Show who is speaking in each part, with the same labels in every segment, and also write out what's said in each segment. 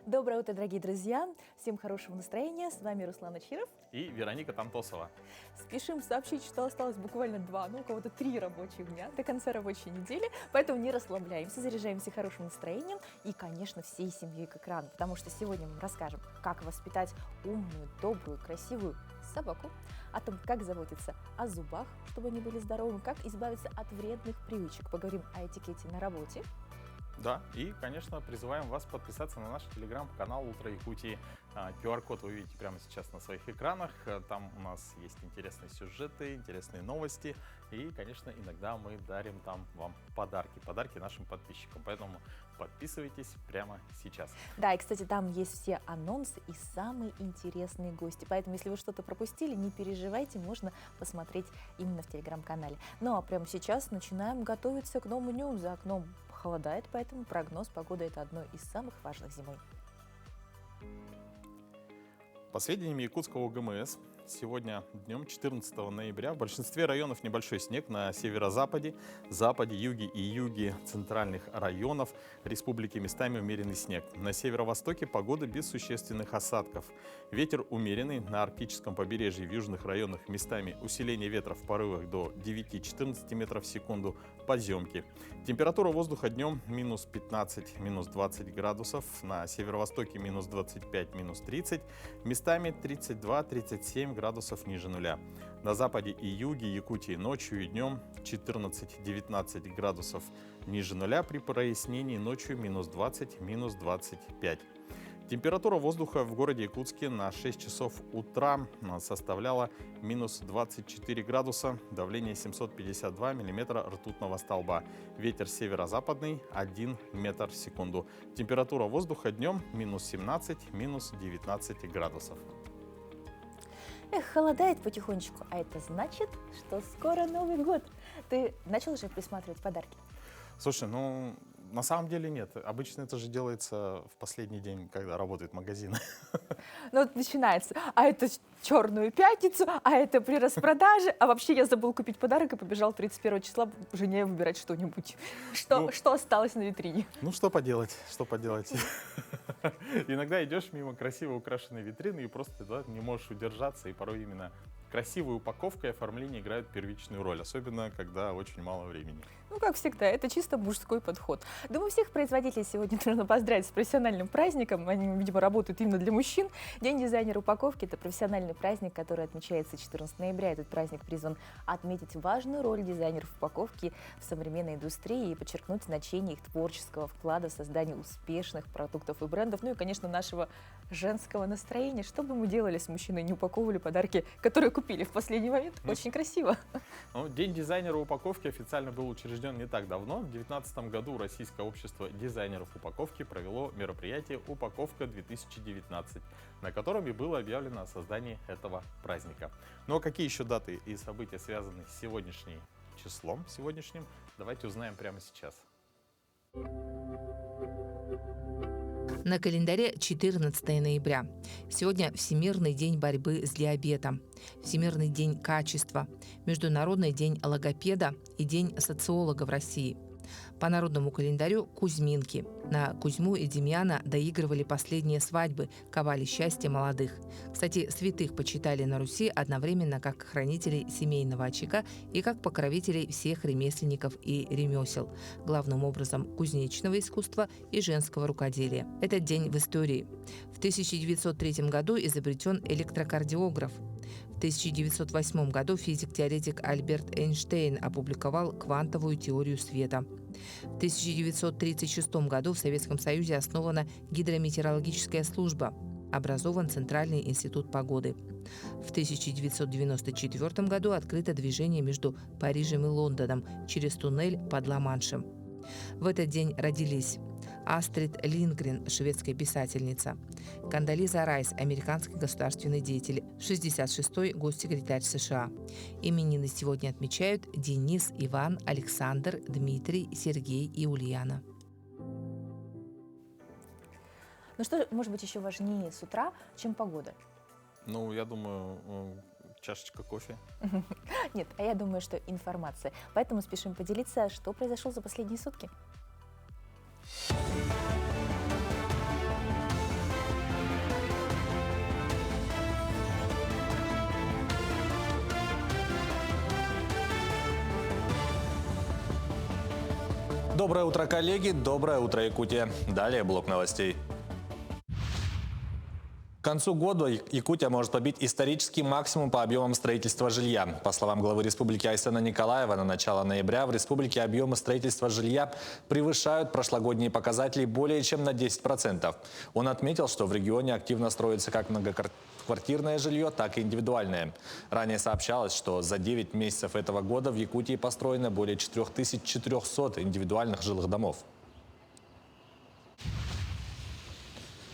Speaker 1: Доброе утро, дорогие друзья! Всем хорошего настроения. С вами Руслан Ачиров
Speaker 2: и Вероника Тантосова.
Speaker 1: Спешим сообщить, что осталось буквально 2, у кого-то 3 рабочих дня до конца рабочей недели. Поэтому не расслабляемся, заряжаемся хорошим настроением и, конечно, всей семьей к экрану. Потому что сегодня мы расскажем, как воспитать умную, добрую, красивую собаку, о том, как заботиться о зубах, чтобы они были здоровыми, как избавиться от вредных привычек. Поговорим о этикете на работе.
Speaker 2: Да, и, конечно, призываем вас подписаться на наш телеграм-канал «Утро Якутии». QR-код вы видите прямо сейчас на своих экранах. Там у нас есть интересные сюжеты, интересные новости. И, конечно, иногда мы дарим там вам подарки нашим подписчикам. Поэтому подписывайтесь прямо сейчас.
Speaker 1: Да, и, кстати, там есть все анонсы и самые интересные гости. Поэтому, если вы что-то пропустили, не переживайте, можно посмотреть именно в телеграм-канале. Ну, а прямо сейчас начинаем готовиться к новому дню. За окном холодает, поэтому прогноз погоды – это одно из самых важных зимой.
Speaker 2: По сведениям якутского УГМС, сегодня днем 14 ноября в большинстве районов небольшой снег на северо-западе, западе, юге и юге центральных районов республики местами умеренный снег. На северо-востоке погода без существенных осадков. Ветер умеренный на арктическом побережье в южных районах местами усиление ветра в порывах до 9-14 метров в секунду, подъемки. Температура воздуха днем минус 15, минус 20 градусов, на северо-востоке минус 25, минус 30, местами 32-37 градусов ниже нуля. На западе и юге Якутии ночью и днем 14-19 градусов ниже нуля, при прояснении ночью минус 20, минус 25. Температура воздуха в городе Якутске на 6 часов утра составляла минус 24 градуса, давление 752 миллиметра ртутного столба. Ветер северо-западный 1 метр в секунду. Температура воздуха днем минус 17, минус 19 градусов.
Speaker 1: Эх, холодает потихонечку, а это значит, что скоро Новый год. Ты начал уже присматривать подарки?
Speaker 2: Слушай, на самом деле нет. Обычно это же делается в последний день, когда работает магазин.
Speaker 1: Ну вот начинается, а это Черную пятницу, а это при распродаже, а вообще я забыл купить подарок и побежал 31 числа жене выбирать что-нибудь. Что осталось на витрине?
Speaker 2: Ну что поделать, Иногда идешь мимо красиво украшенной витрины и просто не можешь удержаться, и порой именно красивая упаковка и оформление играют первичную роль, особенно когда очень мало времени.
Speaker 1: Ну, как всегда, это чисто мужской подход. Думаю, всех производителей сегодня нужно поздравить с профессиональным праздником. Они, видимо, работают именно для мужчин. День дизайнера упаковки – это профессиональный праздник, который отмечается 14 ноября. Этот праздник призван отметить важную роль дизайнеров упаковки в современной индустрии и подчеркнуть значение их творческого вклада в создание успешных продуктов и брендов. Ну и, конечно, нашего женского настроения. Что бы мы делали с мужчиной, не упаковывали подарки, которые купили в последний момент? Очень красиво.
Speaker 2: День дизайнера упаковки официально был учрежден не так давно. В 2019 году Российское общество дизайнеров упаковки провело мероприятие «Упаковка-2019», на котором и было объявлено о создании этого праздника. Но какие еще даты и события связаны с сегодняшним числом, давайте узнаем прямо сейчас.
Speaker 3: На календаре 14 ноября. Сегодня Всемирный день борьбы с диабетом, Всемирный день качества, Международный день логопеда и День социолога в России. По народному календарю Кузьминки. На Кузьму и Демьяна доигрывали последние свадьбы, ковали счастье молодых. Кстати, святых почитали на Руси одновременно как хранителей семейного очага и как покровителей всех ремесленников и ремесел, главным образом кузнечного искусства и женского рукоделия. Этот день в истории. В 1903 году изобретен электрокардиограф. В 1908 году физик-теоретик Альберт Эйнштейн опубликовал квантовую теорию света. В 1936 году в Советском Союзе основана гидрометеорологическая служба. Образован Центральный институт погоды. В 1994 году открыто движение между Парижем и Лондоном через туннель под Ла-Маншем. В этот день родились Астрид Линдгрен, шведская писательница, Кондолиза Райс, американский государственный деятель, 66-й госсекретарь США. Именины сегодня отмечают Денис, Иван, Александр, Дмитрий, Сергей и Ульяна.
Speaker 1: Ну что может быть еще важнее с утра, чем погода?
Speaker 2: Я думаю, чашечка кофе.
Speaker 1: Нет, а я думаю, что информация. Поэтому спешим поделиться, что произошло за последние сутки.
Speaker 4: Доброе утро, коллеги. Доброе утро, Якутия. Далее блок новостей. К концу года Якутия может побить исторический максимум по объемам строительства жилья. По словам главы республики Айсена Николаева, на начало ноября в республике объемы строительства жилья превышают прошлогодние показатели более чем на 10%. Он отметил, что в регионе активно строится как многоквартирное жилье, так и индивидуальное. Ранее сообщалось, что за 9 месяцев этого года в Якутии построено более 4400 индивидуальных жилых домов.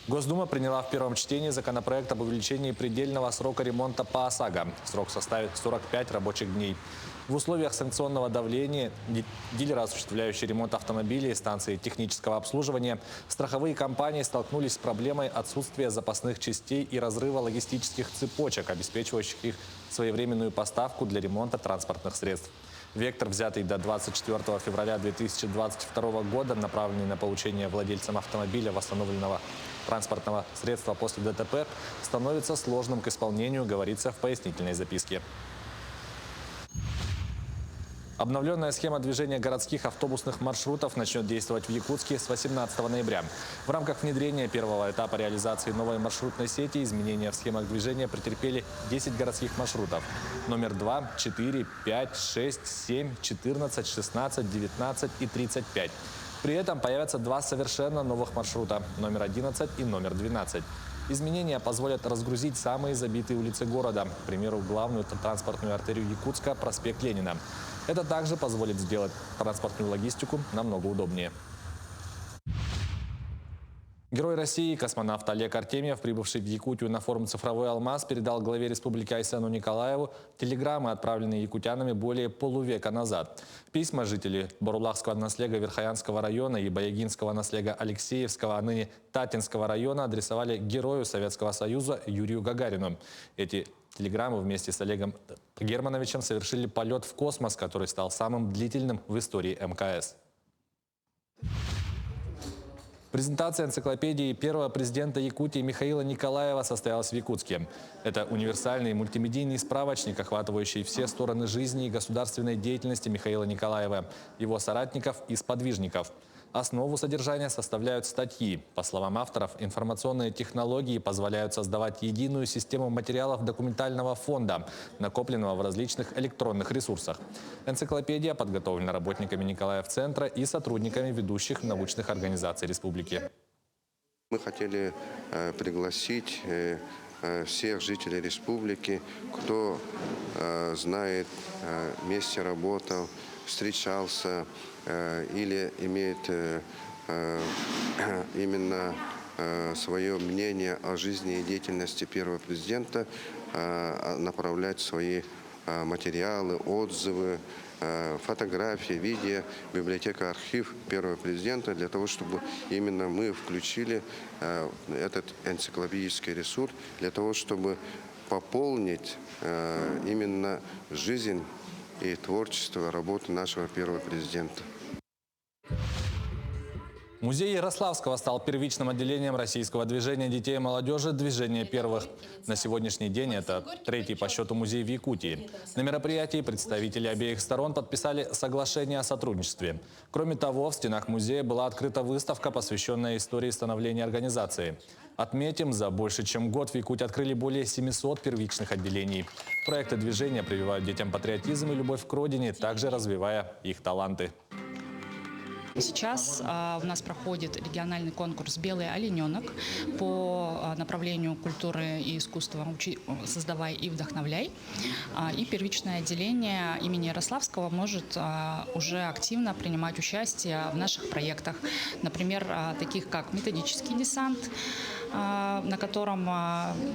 Speaker 4: Госдума приняла в первом чтении законопроект об увеличении предельного срока ремонта по ОСАГО. Срок составит 45 рабочих дней. В условиях санкционного давления дилеры, осуществляющие ремонт автомобилей и станции технического обслуживания, страховые компании столкнулись с проблемой отсутствия запасных частей и разрыва логистических цепочек, обеспечивающих их своевременную поставку для ремонта транспортных средств. Вектор, взятый до 24 февраля 2022 года, направленный на получение владельцам автомобиля восстановленного транспортного средства после ДТП, становится сложным к исполнению, говорится в пояснительной записке. Обновленная схема движения городских автобусных маршрутов начнет действовать в Якутске с 18 ноября. В рамках внедрения первого этапа реализации новой маршрутной сети изменения в схемах движения претерпели 10 городских маршрутов. Номер 2, 4, 5, 6, 7, 14, 16, 19 и 35. При этом появятся два совершенно новых маршрута – номер 11 и номер 12. Изменения позволят разгрузить самые забитые улицы города, к примеру, главную транспортную артерию Якутска – проспект Ленина. Это также позволит сделать транспортную логистику намного удобнее. Герой России, космонавт Олег Артемьев, прибывший в Якутию на форум «Цифровой алмаз», передал главе республики Айсену Николаеву телеграммы, отправленные якутянами более полувека назад. Письма жителей Борлахского наслега Верхоянского района и Боягинского наслега Алексеевского, а ныне Татинского района, адресовали герою Советского Союза Юрию Гагарину. Эти телеграммы вместе с Олегом Германовичем совершили полет в космос, который стал самым длительным в истории МКС. Презентация энциклопедии первого президента Якутии Михаила Николаева состоялась в Якутске. Это универсальный мультимедийный справочник, охватывающий все стороны жизни и государственной деятельности Михаила Николаева, его соратников и сподвижников. Основу содержания составляют статьи. По словам авторов, информационные технологии позволяют создавать единую систему материалов документального фонда, накопленного в различных электронных ресурсах. Энциклопедия подготовлена работниками Николаев-центра и сотрудниками ведущих научных организаций республики.
Speaker 5: Мы хотели пригласить всех жителей республики, кто знает, вместе работал, встречался или имеет именно свое мнение о жизни и деятельности первого президента, направлять свои материалы, отзывы, фотографии, видео, библиотека, архив первого президента, для того, чтобы именно мы включили этот энциклопедический ресурс, для того, чтобы пополнить именно жизнь и творчество работы нашего первого президента.
Speaker 4: Музей Ярославского стал первичным отделением российского движения детей и молодежи «Движение первых». На сегодняшний день это третий по счету музей в Якутии. На мероприятии представители обеих сторон подписали соглашение о сотрудничестве. Кроме того, в стенах музея была открыта выставка, посвященная истории становления организации. Отметим, за больше чем год в Якутии открыли более 700 первичных отделений. Проекты движения прививают детям патриотизм и любовь к родине, также развивая их таланты.
Speaker 6: Сейчас у нас проходит региональный конкурс «Белый олененок» по направлению культуры и искусства «Создавай и вдохновляй». И первичное отделение имени Ярославского может уже активно принимать участие в наших проектах. Например, таких как методический десант, на котором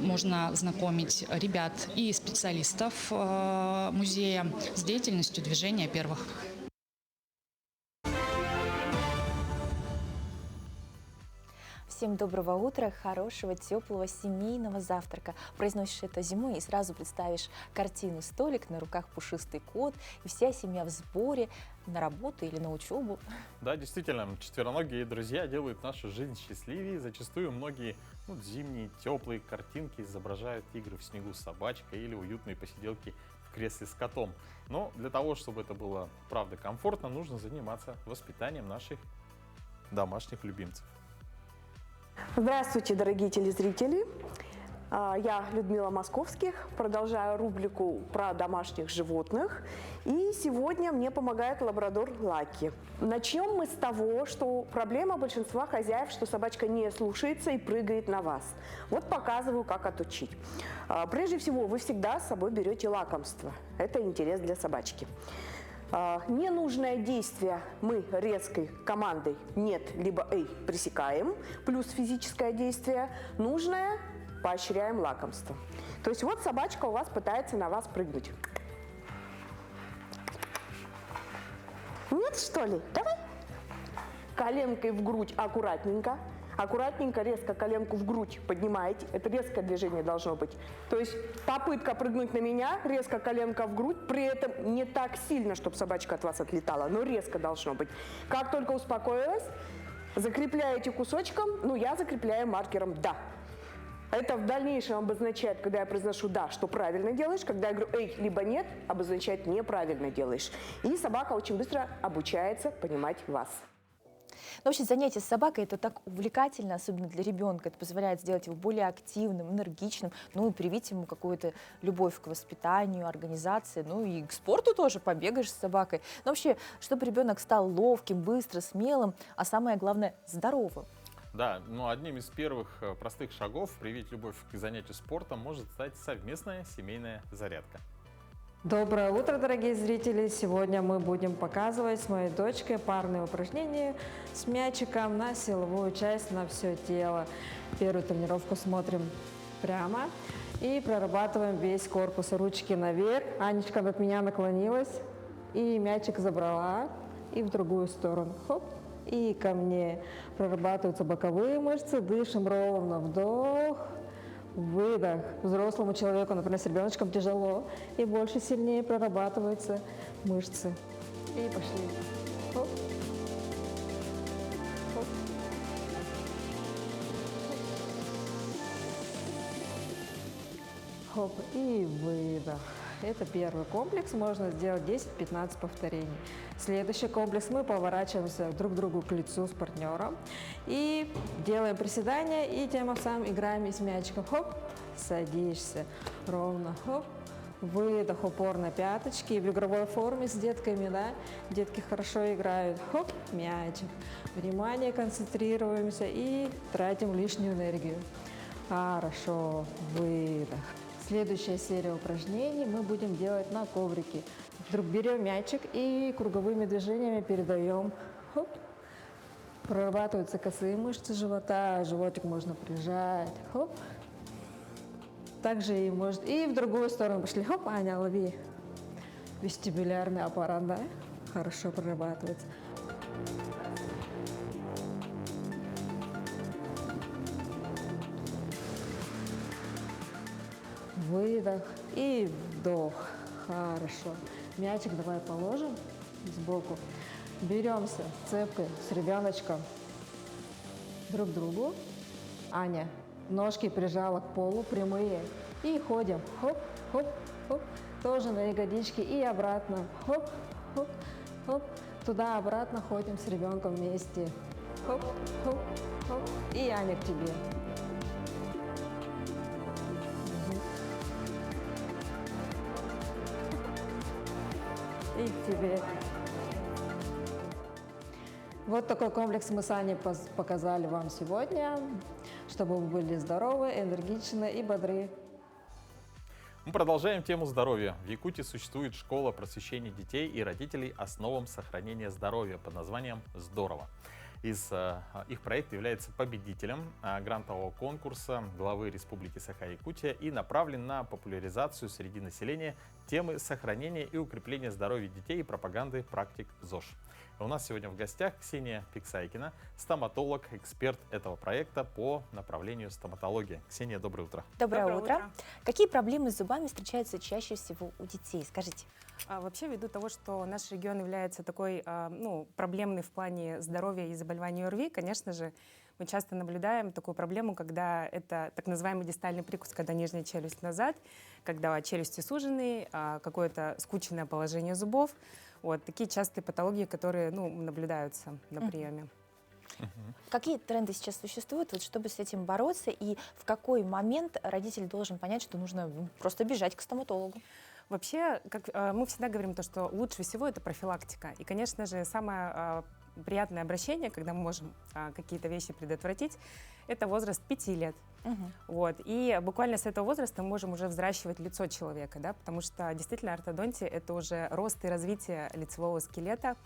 Speaker 6: можно знакомить ребят и специалистов музея с деятельностью движения первых.
Speaker 1: Всем доброго утра, хорошего, теплого, семейного завтрака. Произносишь это зимой и сразу представишь картину «Столик», на руках пушистый кот, и вся семья в сборе на работу или на учебу.
Speaker 2: Да, действительно, четвероногие друзья делают нашу жизнь счастливее. Зачастую многие зимние теплые картинки изображают игры в снегу с собачкой или уютные посиделки в кресле с котом. Но для того, чтобы это было, правда, комфортно, нужно заниматься воспитанием наших домашних любимцев.
Speaker 7: Здравствуйте, дорогие телезрители! Я Людмила Московских, продолжаю рубрику про домашних животных. И сегодня мне помогает лабрадор Лаки. Начнем мы с того, что проблема большинства хозяев, что собачка не слушается и прыгает на вас. Вот показываю, как отучить. Прежде всего, вы всегда с собой берете лакомство. Это интерес для собачки. Ненужное действие мы резкой командой «нет» либо «эй» пресекаем, плюс физическое действие. Нужное поощряем лакомство. То есть вот собачка у вас пытается на вас прыгнуть. Нет, что ли? Давай. Коленкой в грудь аккуратненько. Аккуратненько, резко коленку в грудь поднимаете. Это резкое движение должно быть. То есть попытка прыгнуть на меня, резко коленка в грудь, при этом не так сильно, чтобы собачка от вас отлетала, но резко должно быть. Как только успокоилась, закрепляете кусочком, я закрепляю маркером «да». Это в дальнейшем обозначает, когда я произношу «да», что правильно делаешь, когда я говорю «эй» либо «нет», обозначает «неправильно делаешь». И собака очень быстро обучается понимать вас.
Speaker 1: Вообще занятие с собакой — это так увлекательно, особенно для ребенка. Это позволяет сделать его более активным, энергичным, и привить ему какую-то любовь к воспитанию, организации, и к спорту тоже, побегаешь с собакой. Но вообще, чтобы ребенок стал ловким, быстро, смелым, а самое главное — здоровым.
Speaker 2: Да, одним из первых простых шагов привить любовь к занятию спортом может стать совместная семейная зарядка.
Speaker 8: Доброе утро, дорогие зрители! Сегодня мы будем показывать с моей дочкой парные упражнения с мячиком на силовую часть, на все тело. Первую тренировку смотрим прямо и прорабатываем весь корпус. Ручки наверх. Анечка от меня наклонилась и мячик забрала. И в другую сторону. Хоп. И ко мне. Прорабатываются боковые мышцы. Дышим ровно. Вдох. Выдох. Взрослому человеку, например, с ребеночком тяжело, и больше сильнее прорабатываются мышцы. И пошли. Хоп. Хоп. Хоп. И выдох. Это первый комплекс, можно сделать 10-15 повторений. Следующий комплекс, мы поворачиваемся друг к другу к лицу с партнером и делаем приседания, и тем самым играем с мячиком. Хоп, садишься ровно, хоп, выдох, упор на пяточки, в игровой форме с детками, да, детки хорошо играют, хоп, мячик, внимание, концентрируемся и тратим лишнюю энергию. Хорошо, выдох. Следующая серия упражнений мы будем делать на коврике. Вдруг берем мячик и круговыми движениями передаем. Хоп. Прорабатываются косые мышцы живота, животик можно прижать. Хоп. Также и в другую сторону пошли. Хоп, Аня, лови. Вестибулярный аппарат, да? Хорошо прорабатывается. Выдох и вдох. Хорошо. Мячик давай положим сбоку. Беремся цепкой с ребеночком друг к другу. Аня, ножки прижала к полу, прямые. И ходим. Хоп, хоп, хоп. Тоже на ягодички и обратно. Хоп, хоп, хоп. Туда-обратно ходим с ребенком вместе. Хоп, хоп, хоп. И Аня к тебе. И к тебе. Вот такой комплекс мы с Аней показали вам сегодня, чтобы вы были здоровы, энергичны и бодры.
Speaker 2: Мы продолжаем тему здоровья. В Якутии существует школа просвещения детей и родителей основам сохранения здоровья под названием «Здорово». Их проект является победителем грантового конкурса главы Республики Саха-Якутия и направлен на популяризацию среди населения темы сохранения и укрепления здоровья детей и пропаганды практик ЗОЖ. У нас сегодня в гостях Ксения Пиксайкина, стоматолог, эксперт этого проекта по направлению стоматология. Ксения, доброе утро.
Speaker 1: Доброе утро. Какие проблемы с зубами встречаются чаще всего у детей? Скажите.
Speaker 9: Вообще, ввиду того, что наш регион является такой проблемный в плане здоровья и заболеваний ОРВИ, конечно же, мы часто наблюдаем такую проблему, когда это так называемый дистальный прикус, когда нижняя челюсть назад, когда челюсти сужены, какое-то скученное положение зубов. Вот такие частые патологии, которые наблюдаются на приеме.
Speaker 1: Какие тренды сейчас существуют, вот, чтобы с этим бороться, и в какой момент родитель должен понять, что нужно просто бежать к стоматологу?
Speaker 9: Вообще, как мы всегда говорим, то, что лучше всего это профилактика. И, конечно же, самое приятное обращение, когда мы можем какие-то вещи предотвратить, это возраст 5 лет. Вот. И буквально с этого возраста мы можем уже взращивать лицо человека, да, потому что действительно ортодонтия — это уже рост и развитие лицевого скелета.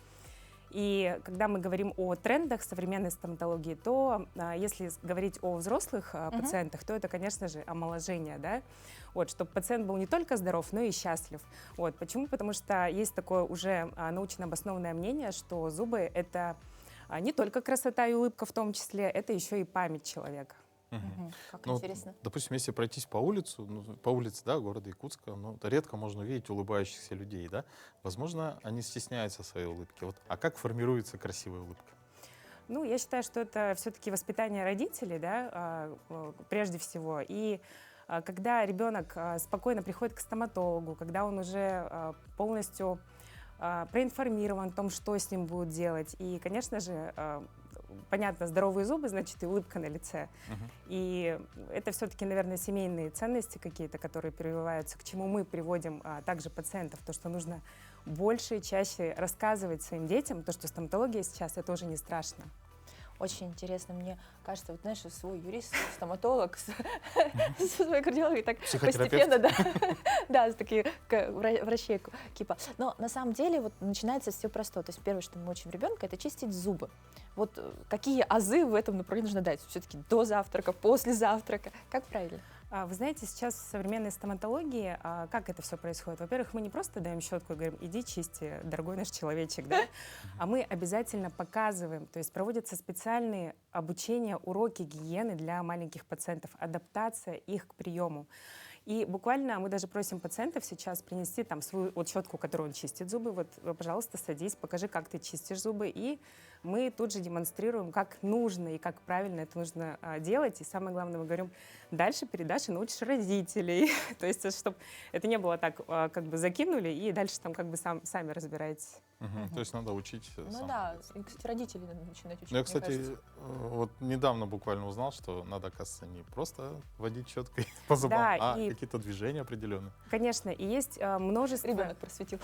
Speaker 9: И когда мы говорим о трендах современной стоматологии, то если говорить о взрослых пациентах, то это, конечно же, омоложение, да? Вот, чтобы пациент был не только здоров, но и счастлив. Вот. Почему? Потому что есть такое уже научно обоснованное мнение, что зубы — это не только красота и улыбка в том числе, это еще и память человека.
Speaker 1: Как
Speaker 2: Ну,
Speaker 1: интересно.
Speaker 2: допустим, если пройтись по улице, да, города Якутска, то редко можно увидеть улыбающихся людей, да? Возможно, они стесняются своей улыбки. Вот, а как формируется красивая улыбка?
Speaker 9: Ну, я считаю, что это все-таки воспитание родителей, да, прежде всего. И когда ребенок спокойно приходит к стоматологу, когда он уже полностью проинформирован о том, что с ним будут делать. И, конечно же, понятно, здоровые зубы, значит, и улыбка на лице. И это все-таки, наверное, семейные ценности какие-то, которые прививаются, к чему мы приводим также пациентов, то, что нужно больше и чаще рассказывать своим детям, то, что стоматология сейчас, это уже не страшно.
Speaker 1: Очень интересно, мне кажется, вот знаешь, свой юрист, стоматолог, свой кардиолог, и так постепенно, да, такие врачей кипа. Но на самом деле вот начинается все простое. То есть первое, что мы учим ребенка, это чистить зубы. Вот какие азы в этом направлении нужно дать? Все-таки до завтрака, после завтрака? Как правильно?
Speaker 9: Вы знаете, сейчас в современной стоматологии, как это все происходит? Во-первых, мы не просто даем щетку и говорим: иди чисти, дорогой наш человечек, да? А мы обязательно показываем, то есть проводятся специальные обучения, уроки гигиены для маленьких пациентов, адаптация их к приему. И буквально мы даже просим пациентов сейчас принести там свою вот щетку, которую он чистит зубы. Вот, пожалуйста, садись, покажи, как ты чистишь зубы. И мы тут же демонстрируем, как нужно и как правильно это нужно делать. И самое главное, мы говорим: дальше передашь и научишь родителей. То есть, чтобы это не было так, как бы закинули, и дальше там как бы сами разбираетесь.
Speaker 2: То есть надо учить.
Speaker 1: Ну да, и, кстати, родители надо начинать учить.
Speaker 2: Ну, я, кстати, вот недавно буквально узнал, что надо, оказывается, не просто водить щеткой по зубам,
Speaker 9: Да,
Speaker 2: а какие-то движения определенные.
Speaker 9: Конечно, и есть множество...
Speaker 1: Ребенок просветил.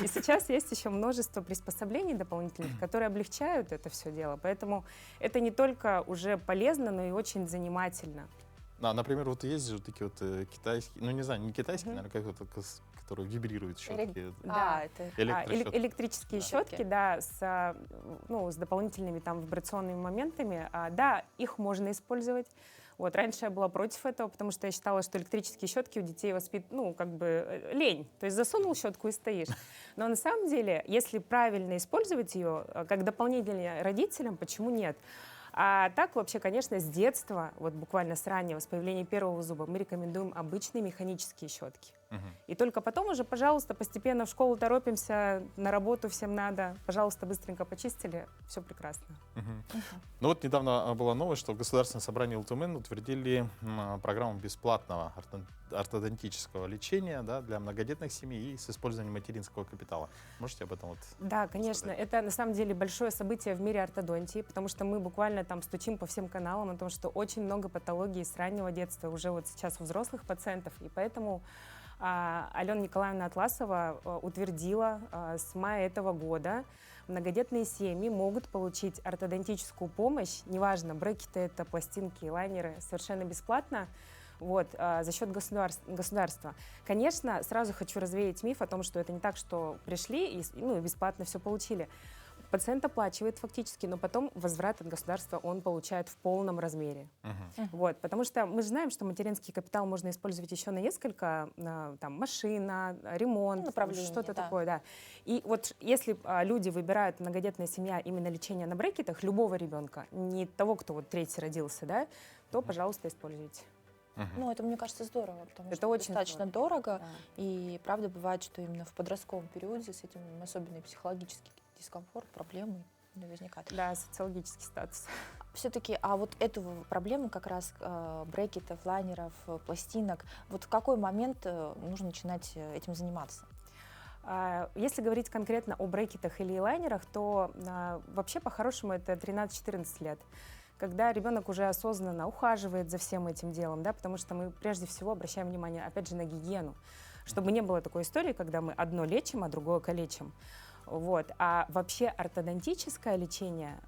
Speaker 9: И сейчас есть еще множество приспособлений дополнительных, которые облегчают это все дело. Поэтому это не только уже полезно, но и очень занимательно.
Speaker 2: Например, вот есть же такие вот китайские, ну не знаю, не китайские, наверное, как вот, которые вибрируют щетки.
Speaker 9: Да,
Speaker 2: Электрощетки.
Speaker 9: электрические щетки, да, с дополнительными там вибрационными моментами. Да, их можно использовать. Вот, раньше я была против этого, потому что я считала, что электрические щетки у детей воспитывают, как бы лень. То есть засунул щетку и стоишь. Но на самом деле, если правильно использовать ее как дополнение родителям, почему нет? А так вообще, конечно, с детства, вот буквально с раннего, с появления первого зуба, мы рекомендуем обычные механические щетки. И только потом уже, пожалуйста, постепенно в школу торопимся, на работу всем надо, пожалуйста, быстренько почистили, все прекрасно.
Speaker 2: Ну вот недавно была новость, что в Государственном собрании ЛТМН утвердили программу бесплатного ортодонтического лечения, да, для многодетных семей и с использованием материнского капитала. Можете об этом вот?
Speaker 9: Да, конечно. Это на самом деле большое событие в мире ортодонтии, потому что мы буквально там стучим по всем каналам о том, что очень много патологий с раннего детства уже вот сейчас у взрослых пациентов, и поэтому Алена Николаевна Атласова утвердила с мая этого года: многодетные семьи могут получить ортодонтическую помощь, неважно, брекеты это, пластинки, лайнеры, совершенно бесплатно, вот, за счет государства. Конечно, сразу хочу развеять миф о том, что это не так, что пришли и бесплатно все получили. Пациент оплачивает фактически, но потом возврат от государства он получает в полном размере. Вот, потому что мы же знаем, что материнский капитал можно использовать еще на несколько, там, машина, ремонт, что-то такое, да. И вот если люди выбирают, многодетная семья, именно лечение на брекетах любого ребенка, не того, кто вот третий родился, да, то, пожалуйста, используйте.
Speaker 1: Ну, это, мне кажется, здорово, потому
Speaker 9: это
Speaker 1: что
Speaker 9: очень
Speaker 1: достаточно дорого.
Speaker 9: Да.
Speaker 1: И правда бывает, что именно в подростковом периоде с этим особенный психологический дискомфорт, проблемы возникают.
Speaker 9: Да, социологический статус.
Speaker 1: Все-таки, а вот эту проблему как раз брекетов, лайнеров, пластинок, вот в какой момент нужно начинать этим заниматься?
Speaker 9: Если говорить конкретно о брекетах или лайнерах, то вообще по-хорошему это 13-14 лет, когда ребенок уже осознанно ухаживает за всем этим делом, да, потому что мы прежде всего обращаем внимание, опять же, на гигиену, чтобы не было такой истории, когда мы одно лечим, а другое калечим. Вот. А вообще ортодонтическое лечение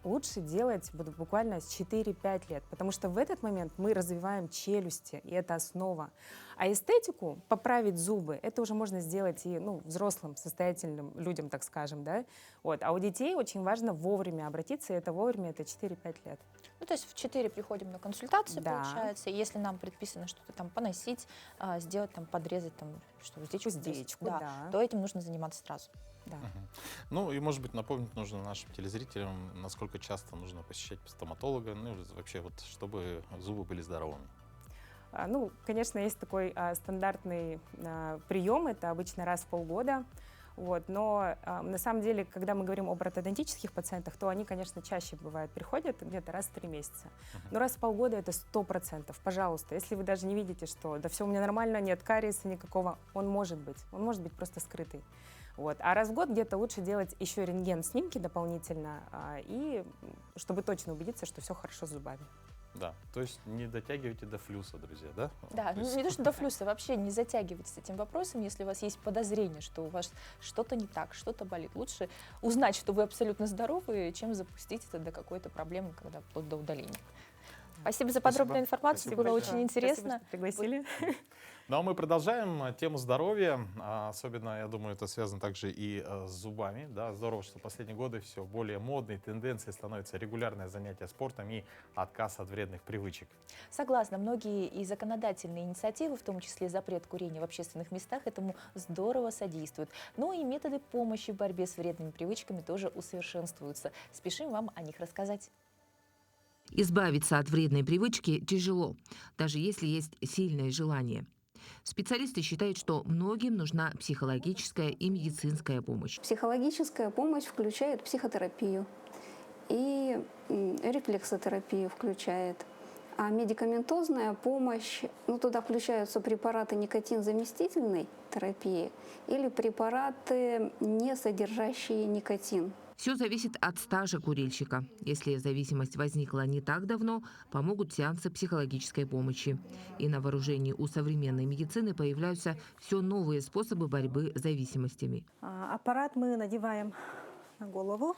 Speaker 9: лучше делать буквально с 4-5 лет, потому что в этот момент мы развиваем челюсти, и это основа. А эстетику, поправить зубы, это уже можно сделать и взрослым, состоятельным людям, так скажем. Да? Вот. А у детей очень важно вовремя обратиться, и это вовремя, это 4-5 лет.
Speaker 1: Ну, то есть в 4 приходим на консультацию,
Speaker 9: Да.
Speaker 1: получается, и если нам предписано что-то там поносить, сделать, там, подрезать, там, что, уздечку,
Speaker 9: Уздечку,
Speaker 1: да,
Speaker 9: да.
Speaker 1: то этим нужно заниматься сразу.
Speaker 9: Да.
Speaker 2: Ну и, может быть, напомнить нужно нашим телезрителям, насколько часто нужно посещать стоматолога, ну и вообще, вот, чтобы зубы были здоровыми.
Speaker 9: Ну, конечно, есть такой стандартный прием, это обычно раз в полгода. Вот, но на самом деле, когда мы говорим об ортодонтических пациентах, то они, конечно, чаще бывают, приходят где-то раз в 3 месяца. Но раз в полгода это 100%. Пожалуйста, если вы даже не видите, что да все у меня нормально, нет кариеса никакого, он может быть просто скрытый. Вот. А раз в год где-то лучше делать еще рентген-снимки дополнительно, и чтобы точно убедиться, что все хорошо с зубами.
Speaker 2: Да, то есть не дотягивайте до флюса, друзья, да?
Speaker 1: Да,
Speaker 2: То есть-
Speaker 1: не то, что до флюса, вообще не затягивайте с этим вопросом, если у вас есть подозрение, что у вас что-то не так, что-то болит. Лучше узнать, что вы абсолютно здоровы, чем запустить это до какой-то проблемы, когда вплоть до удаления. Спасибо за подробную
Speaker 2: Спасибо.
Speaker 1: информацию,
Speaker 2: Спасибо
Speaker 1: было
Speaker 2: большое.
Speaker 1: очень интересно.
Speaker 9: Спасибо, что пригласили.
Speaker 2: Ну а мы продолжаем тему здоровья. Особенно, я думаю, это связано также и с зубами. Да, здорово, что в последние годы все более модной тенденцией становится регулярное занятие спортом и отказ от вредных привычек.
Speaker 1: Согласна, многие и законодательные инициативы, в том числе запрет курения в общественных местах, этому здорово содействуют. Ну и методы помощи в борьбе с вредными привычками тоже усовершенствуются. Спешим вам о них рассказать.
Speaker 3: Избавиться от вредной привычки тяжело, даже если есть сильное желание. Специалисты считают, что многим нужна психологическая и медицинская помощь.
Speaker 10: Психологическая помощь включает психотерапию и рефлексотерапию включает. А медикаментозная помощь, туда включаются препараты никотинзаместительной терапии или препараты, не содержащие никотин.
Speaker 3: Все зависит от стажа курильщика. Если зависимость возникла не так давно, помогут сеансы психологической помощи. И на вооружении у современной медицины появляются все новые способы борьбы с зависимостями.
Speaker 11: Аппарат мы надеваем на голову.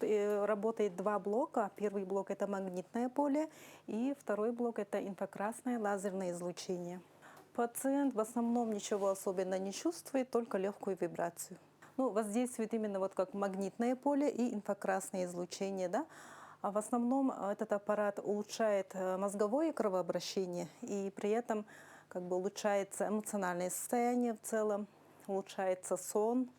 Speaker 11: Работает 2 блока. Первый блок – это магнитное поле, и второй блок – это инфракрасное лазерное излучение. Пациент в основном ничего особенно не чувствует, только легкую вибрацию. Воздействует именно как магнитное поле и инфракрасное излучение. Да? А в основном этот аппарат улучшает мозговое кровообращение, и при этом улучшается эмоциональное состояние в целом, улучшается сон,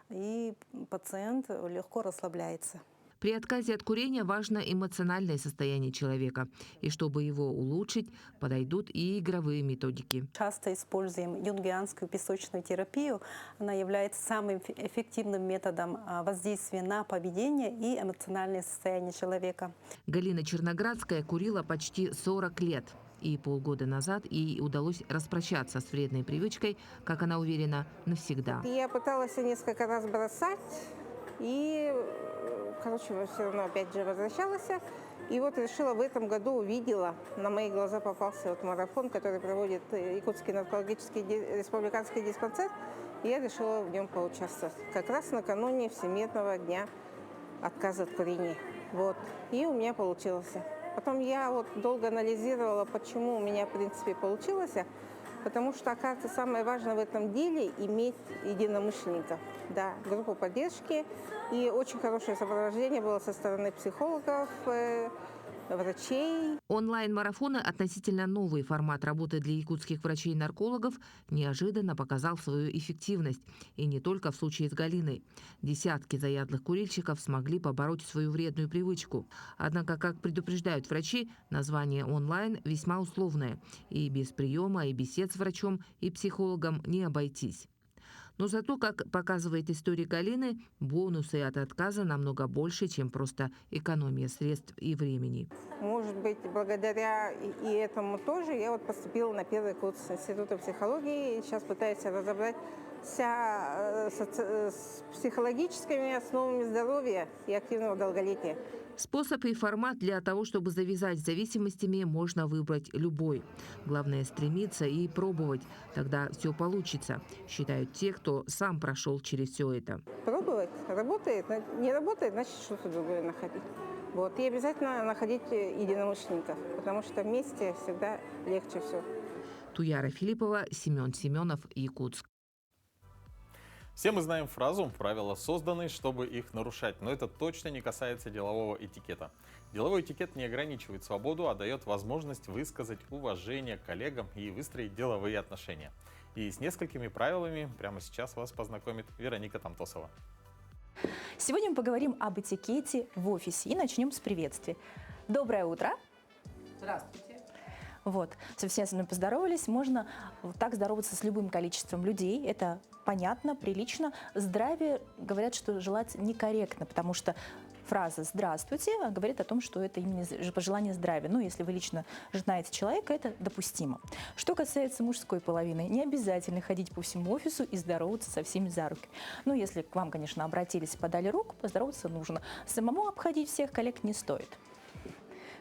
Speaker 11: и пациент легко расслабляется.
Speaker 3: При отказе от курения важно эмоциональное состояние человека. И чтобы его улучшить, подойдут и игровые методики.
Speaker 11: Часто используем юнгианскую песочную терапию. Она является самым эффективным методом воздействия на поведение и эмоциональное состояние человека.
Speaker 3: Галина Черноградская курила почти 40 лет. И полгода назад ей удалось распрощаться с вредной привычкой, как она уверена, навсегда.
Speaker 12: Я пыталась несколько раз бросать, и, все равно опять же возвращалась. И решила в этом году, увидела, на мои глаза попался марафон, который проводит Якутский наркологический республиканский диспансер, и я решила в нем поучаствовать. Как раз накануне Всемирного дня отказа от курения. И у меня получилось. Потом я долго анализировала, почему у меня, в принципе, получилось. Потому что, оказывается, самое важное в этом деле – иметь единомышленников. Да, группу поддержки. И очень хорошее сопровождение было со стороны психологов, врачей.
Speaker 3: Онлайн-марафоны, относительно новый формат работы для якутских врачей-наркологов, неожиданно показал свою эффективность. И не только в случае с Галиной. Десятки заядлых курильщиков смогли побороть свою вредную привычку. Однако, как предупреждают врачи, название онлайн весьма условное. И без приема, и бесед с врачом, и психологом не обойтись. Но зато, как показывает история Галины, бонусы от отказа намного больше, чем просто экономия средств и времени.
Speaker 12: Может быть, благодаря и этому тоже я вот поступила на первый курс Института психологии и сейчас пытаюсь разобрать с психологическими основами здоровья и активного долголетия.
Speaker 3: Способ и формат для того, чтобы завязать с зависимостями, можно выбрать любой. Главное стремиться и пробовать, тогда все получится, считают те, кто сам прошел через все это.
Speaker 12: Пробовать. Работает. Не работает, значит что-то другое находить. Вот. И обязательно находить единомышленников, потому что вместе всегда легче все.
Speaker 3: Туяра Филиппова, Семен Семенов, Якутск.
Speaker 2: Все мы знаем фразу «правила созданы, чтобы их нарушать», но это точно не касается делового этикета. Деловой этикет не ограничивает свободу, а дает возможность высказать уважение к коллегам и выстроить деловые отношения. И с несколькими правилами прямо сейчас вас познакомит Вероника Тамтосова.
Speaker 1: Сегодня мы поговорим об этикете в офисе и начнем с приветствия. Доброе утро.
Speaker 3: Здравствуйте.
Speaker 1: Вот, все со мной поздоровались. Можно вот так здороваться с любым количеством людей. Это понятно, прилично. Здравие, говорят, что желать некорректно, потому что фраза «здравствуйте» говорит о том, что это именно пожелание здравия. Ну, если вы лично знаете человека, это допустимо. Что касается мужской половины, не обязательно ходить по всему офису и здороваться со всеми за руки. Ну, если к вам, конечно, обратились и подали руку, поздороваться нужно. Самому обходить всех коллег не стоит.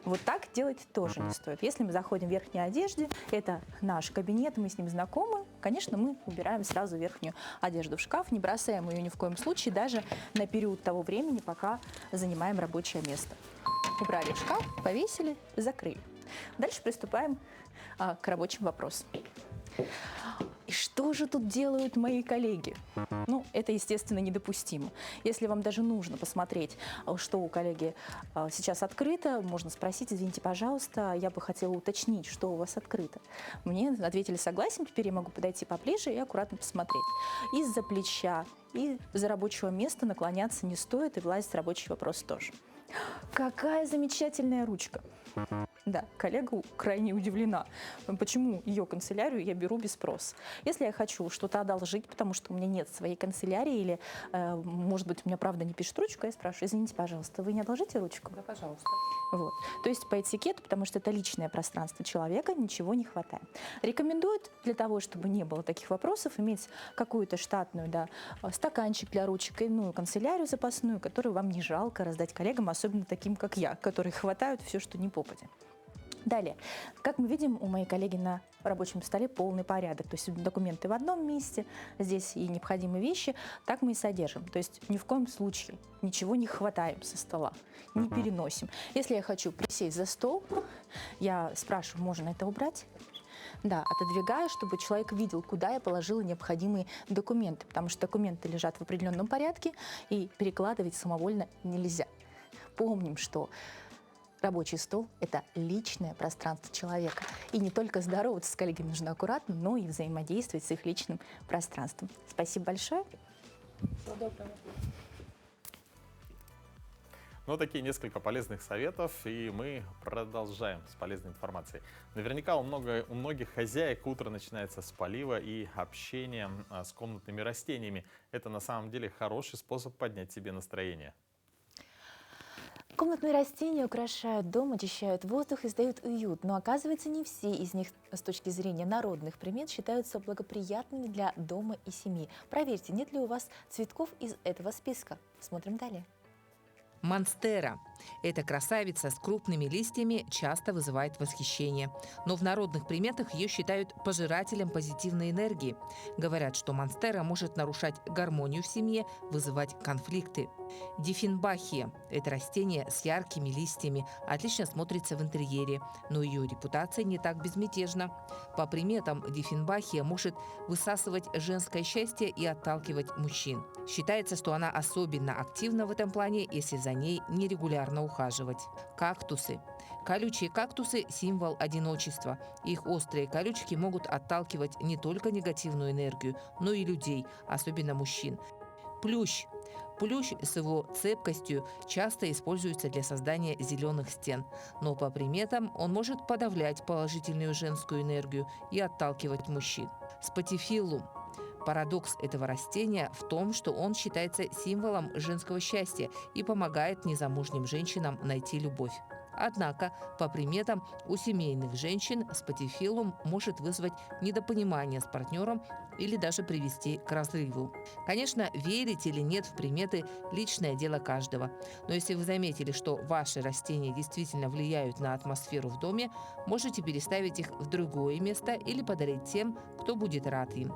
Speaker 1: Вот так делать тоже не стоит. Если мы заходим в верхней одежде, это наш кабинет, мы с ним знакомы, конечно, мы убираем сразу верхнюю одежду в шкаф, не бросаем ее ни в коем случае, даже на период того времени, пока занимаем рабочее место. Убрали в шкаф, повесили, закрыли. Дальше приступаем к рабочим вопросам. И что же тут делают мои коллеги? Ну, это, естественно, недопустимо. Если вам даже нужно посмотреть, что у коллеги сейчас открыто, можно спросить: извините, пожалуйста, я бы хотела уточнить, что у вас открыто. Мне ответили согласен, теперь я могу подойти поближе и аккуратно посмотреть. Из-за плеча и за рабочего места наклоняться не стоит, и влазить в рабочий вопрос тоже. Какая замечательная ручка! Да, коллега крайне удивлена, почему ее канцелярию я беру без спроса. Если я хочу что-то одолжить, потому что у меня нет своей канцелярии, или, может быть, у меня правда не пишет ручку, я спрашиваю: извините, пожалуйста, вы не одолжите ручку?
Speaker 3: Да, пожалуйста.
Speaker 1: Вот. То есть по этикету, потому что это личное пространство человека, ничего не хватает. Рекомендуют для того, чтобы не было таких вопросов, иметь какую-то штатную, да, стаканчик для ручек, иную канцелярию запасную, которую вам не жалко раздать коллегам, особенно таким, как я, которые хватают все, что ни попадя. Далее, как мы видим, у моей коллеги на рабочем столе полный порядок. То есть документы в одном месте, здесь и необходимые вещи, так мы и содержим. То есть ни в коем случае ничего не хватаем со стола, не переносим. Если я хочу присесть за стол, я спрашиваю: можно это убрать? Да, отодвигаю, чтобы человек видел, куда я положила необходимые документы, потому что документы лежат в определенном порядке, и перекладывать самовольно нельзя. Помним, что рабочий стол – это личное пространство человека. И не только здороваться с коллегами нужно аккуратно, но и взаимодействовать с их личным пространством. Спасибо большое.
Speaker 3: Всего доброго.
Speaker 2: Ну, такие несколько полезных советов, и мы продолжаем с полезной информацией. Наверняка у многих хозяек утро начинается с полива и общения с комнатными растениями. Это на самом деле хороший способ поднять себе настроение.
Speaker 1: Комнатные растения украшают дом, очищают воздух и создают уют. Но оказывается, не все из них с точки зрения народных примет считаются благоприятными для дома и семьи. Проверьте, нет ли у вас цветков из этого списка. Смотрим далее.
Speaker 3: Монстера. Эта красавица с крупными листьями часто вызывает восхищение. Но в народных приметах ее считают пожирателем позитивной энергии. Говорят, что монстера может нарушать гармонию в семье, вызывать конфликты. Диффенбахия. Это растение с яркими листьями, отлично смотрится в интерьере, но ее репутация не так безмятежна. По приметам, диффенбахия может высасывать женское счастье и отталкивать мужчин. Считается, что она особенно активна в этом плане, если за ней нерегулярно ухаживать. Кактусы. Колючие кактусы – символ одиночества. Их острые колючки могут отталкивать не только негативную энергию, но и людей, особенно мужчин. Плющ. Плющ с его цепкостью часто используется для создания зеленых стен, но по приметам он может подавлять положительную женскую энергию и отталкивать мужчин. Спатифиллум. Парадокс этого растения в том, что он считается символом женского счастья и помогает незамужним женщинам найти любовь. Однако, по приметам, у семейных женщин спатифилум может вызвать недопонимание с партнером или даже привести к разрыву. Конечно, верить или нет в приметы – личное дело каждого. Но если вы заметили, что ваши растения действительно влияют на атмосферу в доме, можете переставить их в другое место или подарить тем, кто будет рад им.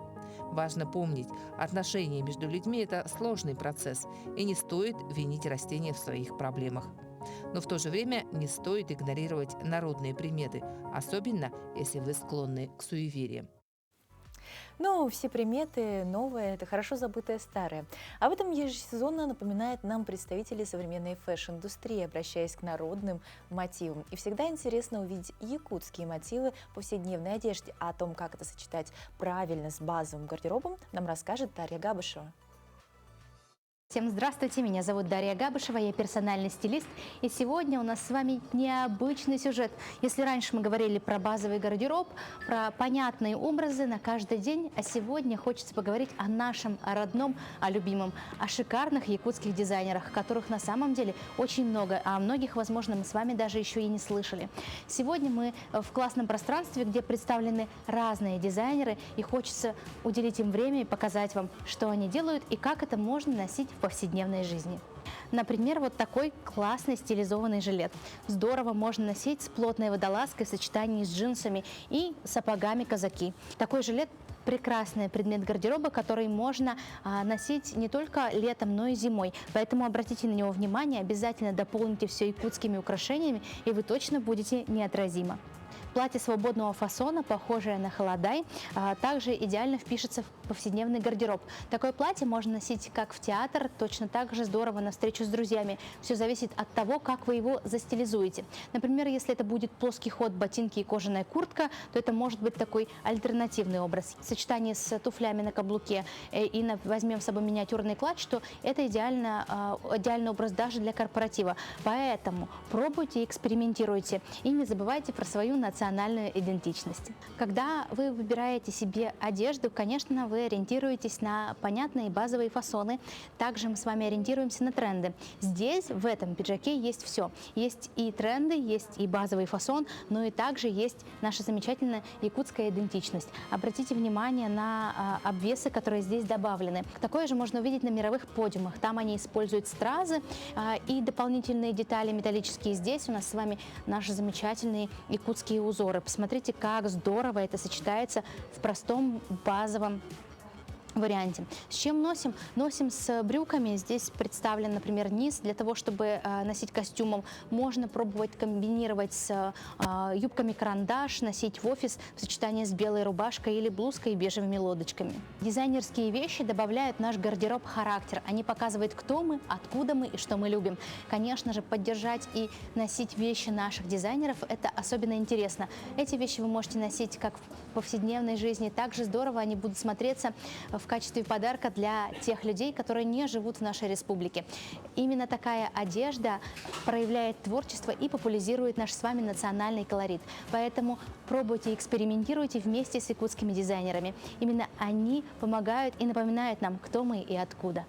Speaker 3: Важно помнить, отношения между людьми – это сложный процесс, и не стоит винить растения в своих проблемах. Но в то же время не стоит игнорировать народные приметы, особенно если вы склонны к суевериям.
Speaker 1: Но все приметы новые – это хорошо забытое старое. Об этом ежесезонно напоминают нам представители современной фэшн-индустрии, обращаясь к народным мотивам. И всегда интересно увидеть якутские мотивы в повседневной одежде. А о том, как это сочетать правильно с базовым гардеробом, нам расскажет Дарья Габышева.
Speaker 13: Всем здравствуйте, меня зовут Дарья Габышева, я персональный стилист, и сегодня у нас с вами необычный сюжет. Если раньше мы говорили про базовый гардероб, про понятные образы на каждый день, а сегодня хочется поговорить о нашем, о родном, о любимом, о шикарных якутских дизайнерах, которых на самом деле очень много, а о многих, возможно, мы с вами даже еще и не слышали. Сегодня мы в классном пространстве, где представлены разные дизайнеры, и хочется уделить им время и показать вам, что они делают и как это можно носить в повседневной жизни. Например, вот такой классный стилизованный жилет. Здорово можно носить с плотной водолазкой в сочетании с джинсами и сапогами казаки. Такой жилет – прекрасный предмет гардероба, который можно носить не только летом, но и зимой. Поэтому обратите на него внимание, обязательно дополните все якутскими украшениями, и вы точно будете неотразимы. Платье свободного фасона, похожее на холодай, также идеально впишется в повседневный гардероб. Такое платье можно носить как в театр, точно так же здорово на встречу с друзьями. Все зависит от того, как вы его застилизуете. Например, если это будет плоский ход, ботинки и кожаная куртка, то это может быть такой альтернативный образ. В сочетании с туфлями на каблуке и возьмем с собой миниатюрный клатч, то это идеальный образ даже для корпоратива. Поэтому пробуйте, экспериментируйте и не забывайте про свою национальную идентичность. Когда вы выбираете себе одежду, конечно, вы ориентируетесь на понятные базовые фасоны. Также мы с вами ориентируемся на тренды. Здесь, в этом пиджаке, есть все. Есть и тренды, есть и базовый фасон, но и также есть наша замечательная якутская идентичность. Обратите внимание на обвесы, которые здесь добавлены. Такое же можно увидеть на мировых подиумах. Там они используют стразы и дополнительные детали металлические. Здесь у нас с вами наши замечательные якутские узоры. Посмотрите, как здорово это сочетается в простом базовом варианте. С чем носим? Носим с брюками. Здесь представлен, например, низ. Для того, чтобы носить костюмом, можно пробовать комбинировать с юбками-карандаш, носить в офис в сочетании с белой рубашкой или блузкой и бежевыми лодочками. Дизайнерские вещи добавляют в наш гардероб характер. Они показывают, кто мы, откуда мы и что мы любим. Конечно же, поддержать и носить вещи наших дизайнеров – это особенно интересно. Эти вещи вы можете носить как в повседневной жизни. Также здорово они будут смотреться в качестве подарка для тех людей, которые не живут в нашей республике. Именно такая одежда проявляет творчество и популяризирует наш с вами национальный колорит. Поэтому пробуйте, экспериментируйте вместе с якутскими дизайнерами. Именно они помогают и напоминают нам, кто мы и откуда.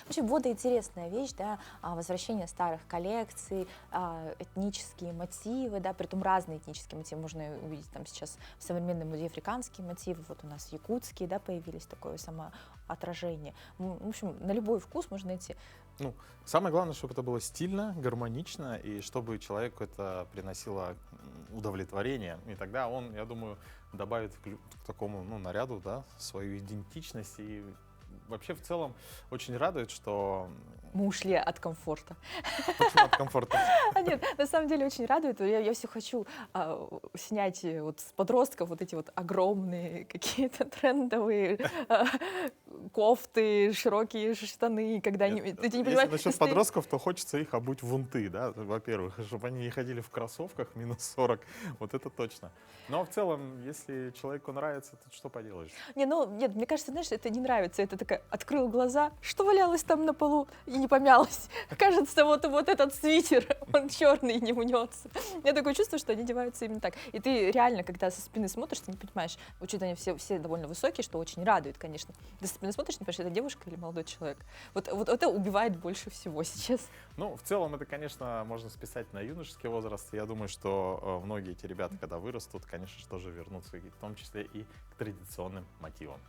Speaker 1: Очень интересная вещь, да, возвращение старых коллекций, этнические мотивы, да, притом разные этнические мотивы можно увидеть там сейчас в современном музее африканские мотивы, вот у нас якутские, да, появились, такое самоотражение. В общем, на любой вкус можно найти.
Speaker 2: Ну, самое главное, чтобы это было стильно, гармонично, и чтобы человеку это приносило удовлетворение. И тогда он, я думаю, добавит к такому наряду, да, свою идентичность. И вообще, в целом, очень радует, что...
Speaker 1: Мы ушли от комфорта.
Speaker 2: Почему от комфорта?
Speaker 1: Нет, на самом деле очень радует. Я все хочу снять вот с подростков вот эти вот огромные какие-то трендовые кофты, широкие штаны, когда они... Ты не
Speaker 2: Если
Speaker 1: понимаешь,
Speaker 2: насчет подростков, то хочется их обуть в унты, да, во-первых, чтобы они не ходили в кроссовках минус 40, вот это точно. Но в целом, если человеку нравится, то что поделаешь?
Speaker 1: Нет, мне кажется, знаешь, это не нравится. Это такая, открыл глаза, что валялось там на полу и не помялось. Кажется, вот этот свитер, он черный и не мнется. У меня такое чувство, что они одеваются именно так. И ты реально, когда со спины смотришь, ты не понимаешь, учитывая, они все довольно высокие, что очень радует, конечно. Ты со спины смотришь, не понимаешь, это девушка или молодой человек. Вот это убивает больше всего сейчас.
Speaker 2: Ну, в целом, это, конечно, можно списать на юношеский возраст. Я думаю, что многие эти ребята, когда вырастут, конечно же, тоже вернутся, в том числе и к традиционным мотивам.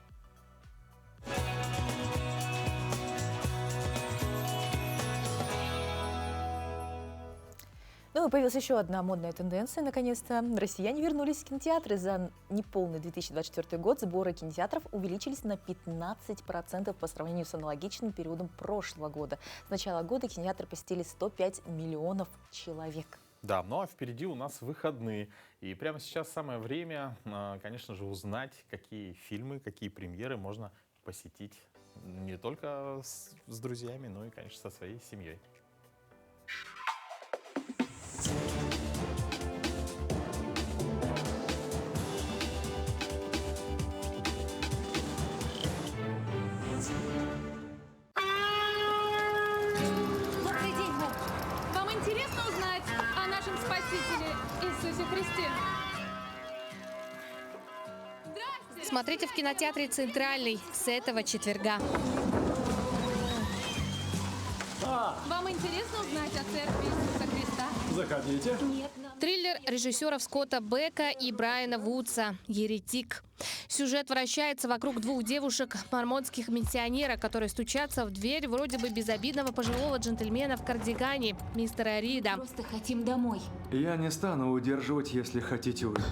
Speaker 1: Ну и появилась еще одна модная тенденция, наконец-то. Россияне вернулись в кинотеатры. За неполный 2024 год сборы кинотеатров увеличились на 15% по сравнению с аналогичным периодом прошлого года. С начала года кинотеатры посетили 105 миллионов человек.
Speaker 2: Да, ну а впереди у нас выходные. И прямо сейчас самое время, конечно же, узнать, какие фильмы, какие премьеры можно посетить не только с друзьями, но и, конечно, со своей семьей.
Speaker 14: Добрый день, Бог. Вам интересно узнать о нашем Спасителе Иисусе Христе?
Speaker 15: Смотрите в кинотеатре «Центральный» с этого четверга.
Speaker 14: Вам интересно узнать о церкви Иисуса Христа?
Speaker 16: Заходите.
Speaker 15: Триллер режиссеров Скотта Бека и Брайана Вудса «Еретик». Сюжет вращается вокруг двух девушек, мормонских миссионеров, которые стучатся в дверь вроде бы безобидного пожилого джентльмена в кардигане, мистера Рида.
Speaker 14: Просто хотим домой.
Speaker 16: Я не стану удерживать, если хотите уйти.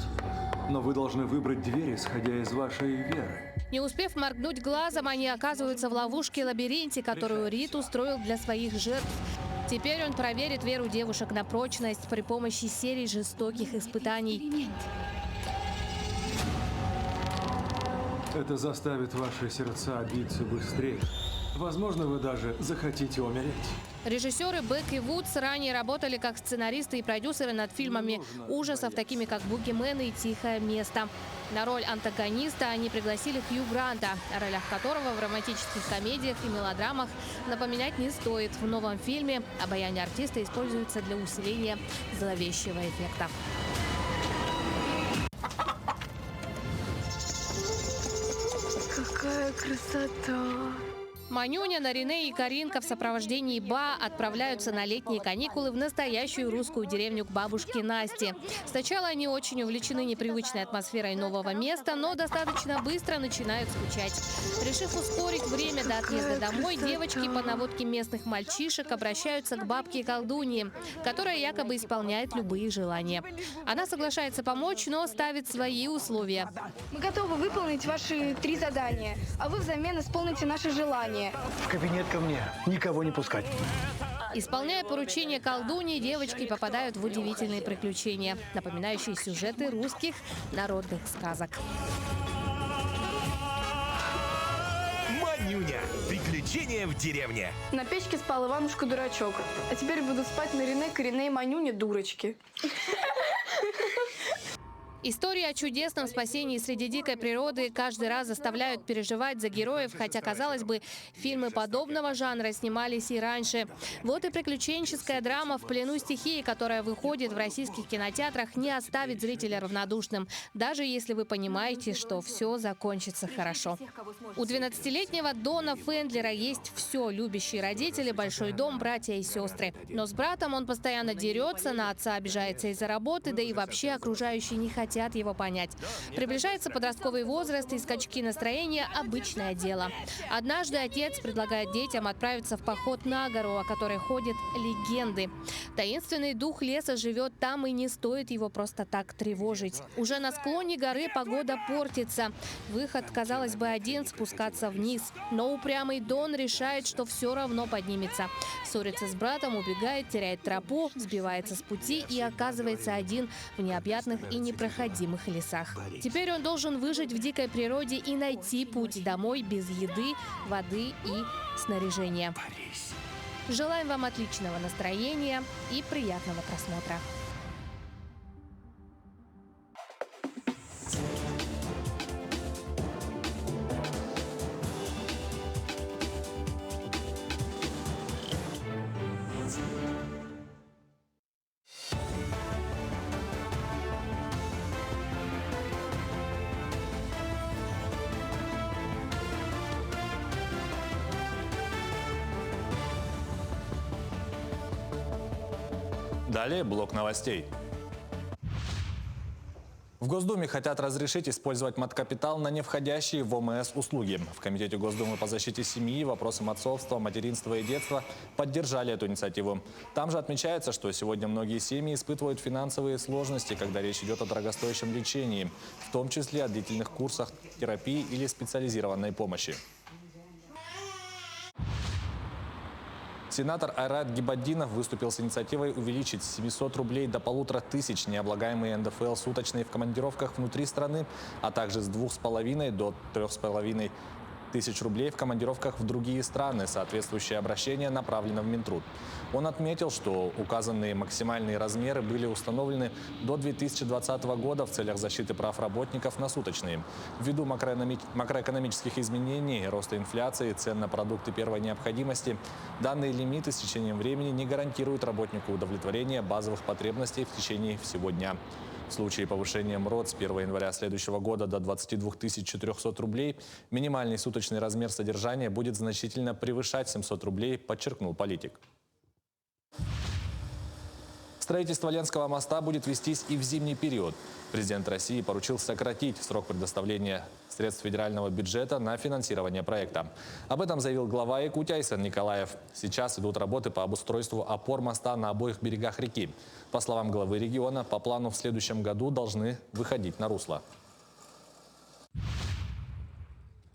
Speaker 16: Но вы должны выбрать дверь, исходя из вашей веры.
Speaker 15: Не успев моргнуть глазом, они оказываются в ловушке-лабиринте, которую Рид устроил для своих жертв. Теперь он проверит веру девушек на прочность при помощи серии жестоких испытаний.
Speaker 16: Это заставит ваши сердца биться быстрее. Возможно, вы даже захотите умереть.
Speaker 15: Режиссеры Бек и Вудс ранее работали как сценаристы и продюсеры над фильмами ужасов, такими как «Бугимен» и «Тихое место». На роль антагониста они пригласили Хью Гранта, о ролях которого в романтических комедиях и мелодрамах напоминать не стоит. В новом фильме обаяние артиста используется для усиления зловещего эффекта.
Speaker 14: Какая красота!
Speaker 15: Манюня, Нарине и Каринка в сопровождении Ба отправляются на летние каникулы в настоящую русскую деревню к бабушке Насте. Сначала они очень увлечены непривычной атмосферой нового места, но достаточно быстро начинают скучать. Решив ускорить время до отъезда домой, девочки по наводке местных мальчишек обращаются к бабке-колдунье, которая якобы исполняет любые желания. Она соглашается помочь, но ставит свои условия.
Speaker 17: Мы готовы выполнить ваши 3 задания, а вы взамен исполните наши желания.
Speaker 18: В кабинет ко мне. Никого не пускать.
Speaker 15: Исполняя поручение колдуньи, девочки попадают в удивительные приключения, напоминающие сюжеты русских народных сказок.
Speaker 19: Манюня. Приключения в деревне.
Speaker 17: На печке спал Иванушка-дурачок, а теперь буду спать на Рене, Корене и Манюне дурочки.
Speaker 15: Истории о чудесном спасении среди дикой природы каждый раз заставляют переживать за героев, хотя, казалось бы, фильмы подобного жанра снимались и раньше. Вот и приключенческая драма «В плену стихии», которая выходит в российских кинотеатрах, не оставит зрителя равнодушным, даже если вы понимаете, что все закончится хорошо. У 12-летнего Дона Фендлера есть все: любящие родители, большой дом, братья и сестры. Но с братом он постоянно дерется, на отца обижается из-за работы, да и вообще окружающие не хотят его понять. Приближается подростковый возраст, и скачки настроения – обычное дело. Однажды отец предлагает детям отправиться в поход на гору, о которой ходят легенды. Таинственный дух леса живет там, и не стоит его просто так тревожить. Уже на склоне горы погода портится. Выход, казалось бы, один – спускаться вниз. Но упрямый Дон решает, что все равно поднимется. Ссорится с братом, убегает, теряет тропу, сбивается с пути и оказывается один в необъятных и непроходимых непроходимых лесах. Теперь он должен выжить в дикой природе и найти путь домой без еды, воды и снаряжения. Желаем вам отличного настроения и приятного просмотра.
Speaker 4: Далее блок новостей. В Госдуме хотят разрешить использовать маткапитал на не входящие в ОМС услуги. В Комитете Госдумы по защите семьи, вопросам отцовства, материнства и детства поддержали эту инициативу. Там же отмечается, что сегодня многие семьи испытывают финансовые сложности, когда речь идет о дорогостоящем лечении, в том числе о длительных курсах терапии или специализированной помощи. Сенатор Айрат Гибаддинов выступил с инициативой увеличить с 700 рублей до 1500 необлагаемые НДФЛ суточные в командировках внутри страны, а также с 2500 до 3500 рублей в командировках в другие страны. Соответствующее обращение направлено в Минтруд. Он отметил, что указанные максимальные размеры были установлены до 2020 года в целях защиты прав работников на суточные. Ввиду макроэкономических изменений, роста инфляции, цен на продукты первой необходимости, данные лимиты с течением времени не гарантируют работнику удовлетворения базовых потребностей в течение всего дня. В случае повышения МРОД с 1 января следующего года до 22 400 рублей минимальный суточный размер содержания будет значительно превышать 700 рублей, подчеркнул политик. Строительство Ленского моста будет вестись и в зимний период. Президент России поручил сократить срок предоставления средств федерального бюджета на финансирование проекта. Об этом заявил глава Якутии Айсен Николаев. Сейчас идут работы по обустройству опор моста на обоих берегах реки. По словам главы региона, по плану в следующем году должны выходить на русло.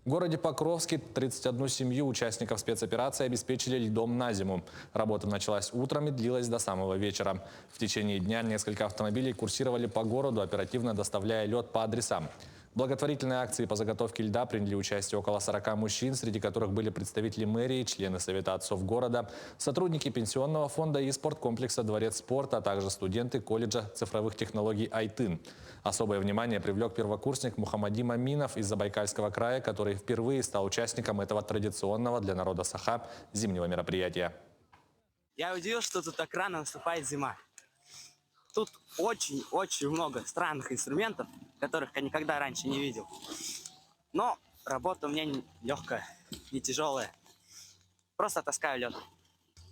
Speaker 4: В городе Покровске 31 семью участников спецоперации обеспечили льдом на зиму. Работа началась утром и длилась до самого вечера. В течение дня несколько автомобилей курсировали по городу, оперативно доставляя лед по адресам. В благотворительной акции по заготовке льда приняли участие около 40 мужчин, среди которых были представители мэрии, члены Совета отцов города, сотрудники пенсионного фонда и спорткомплекса «Дворец спорта», а также студенты колледжа цифровых технологий «Айтын». Особое внимание привлек первокурсник Мухаммадим Аминов из Забайкальского края, который впервые стал участником этого традиционного для народа Саха зимнего мероприятия.
Speaker 20: Я удивился, что тут так рано наступает зима. Тут очень-очень много странных инструментов, которых я никогда раньше не видел. Но работа у меня не легкая, не тяжелая. Просто таскаю лед.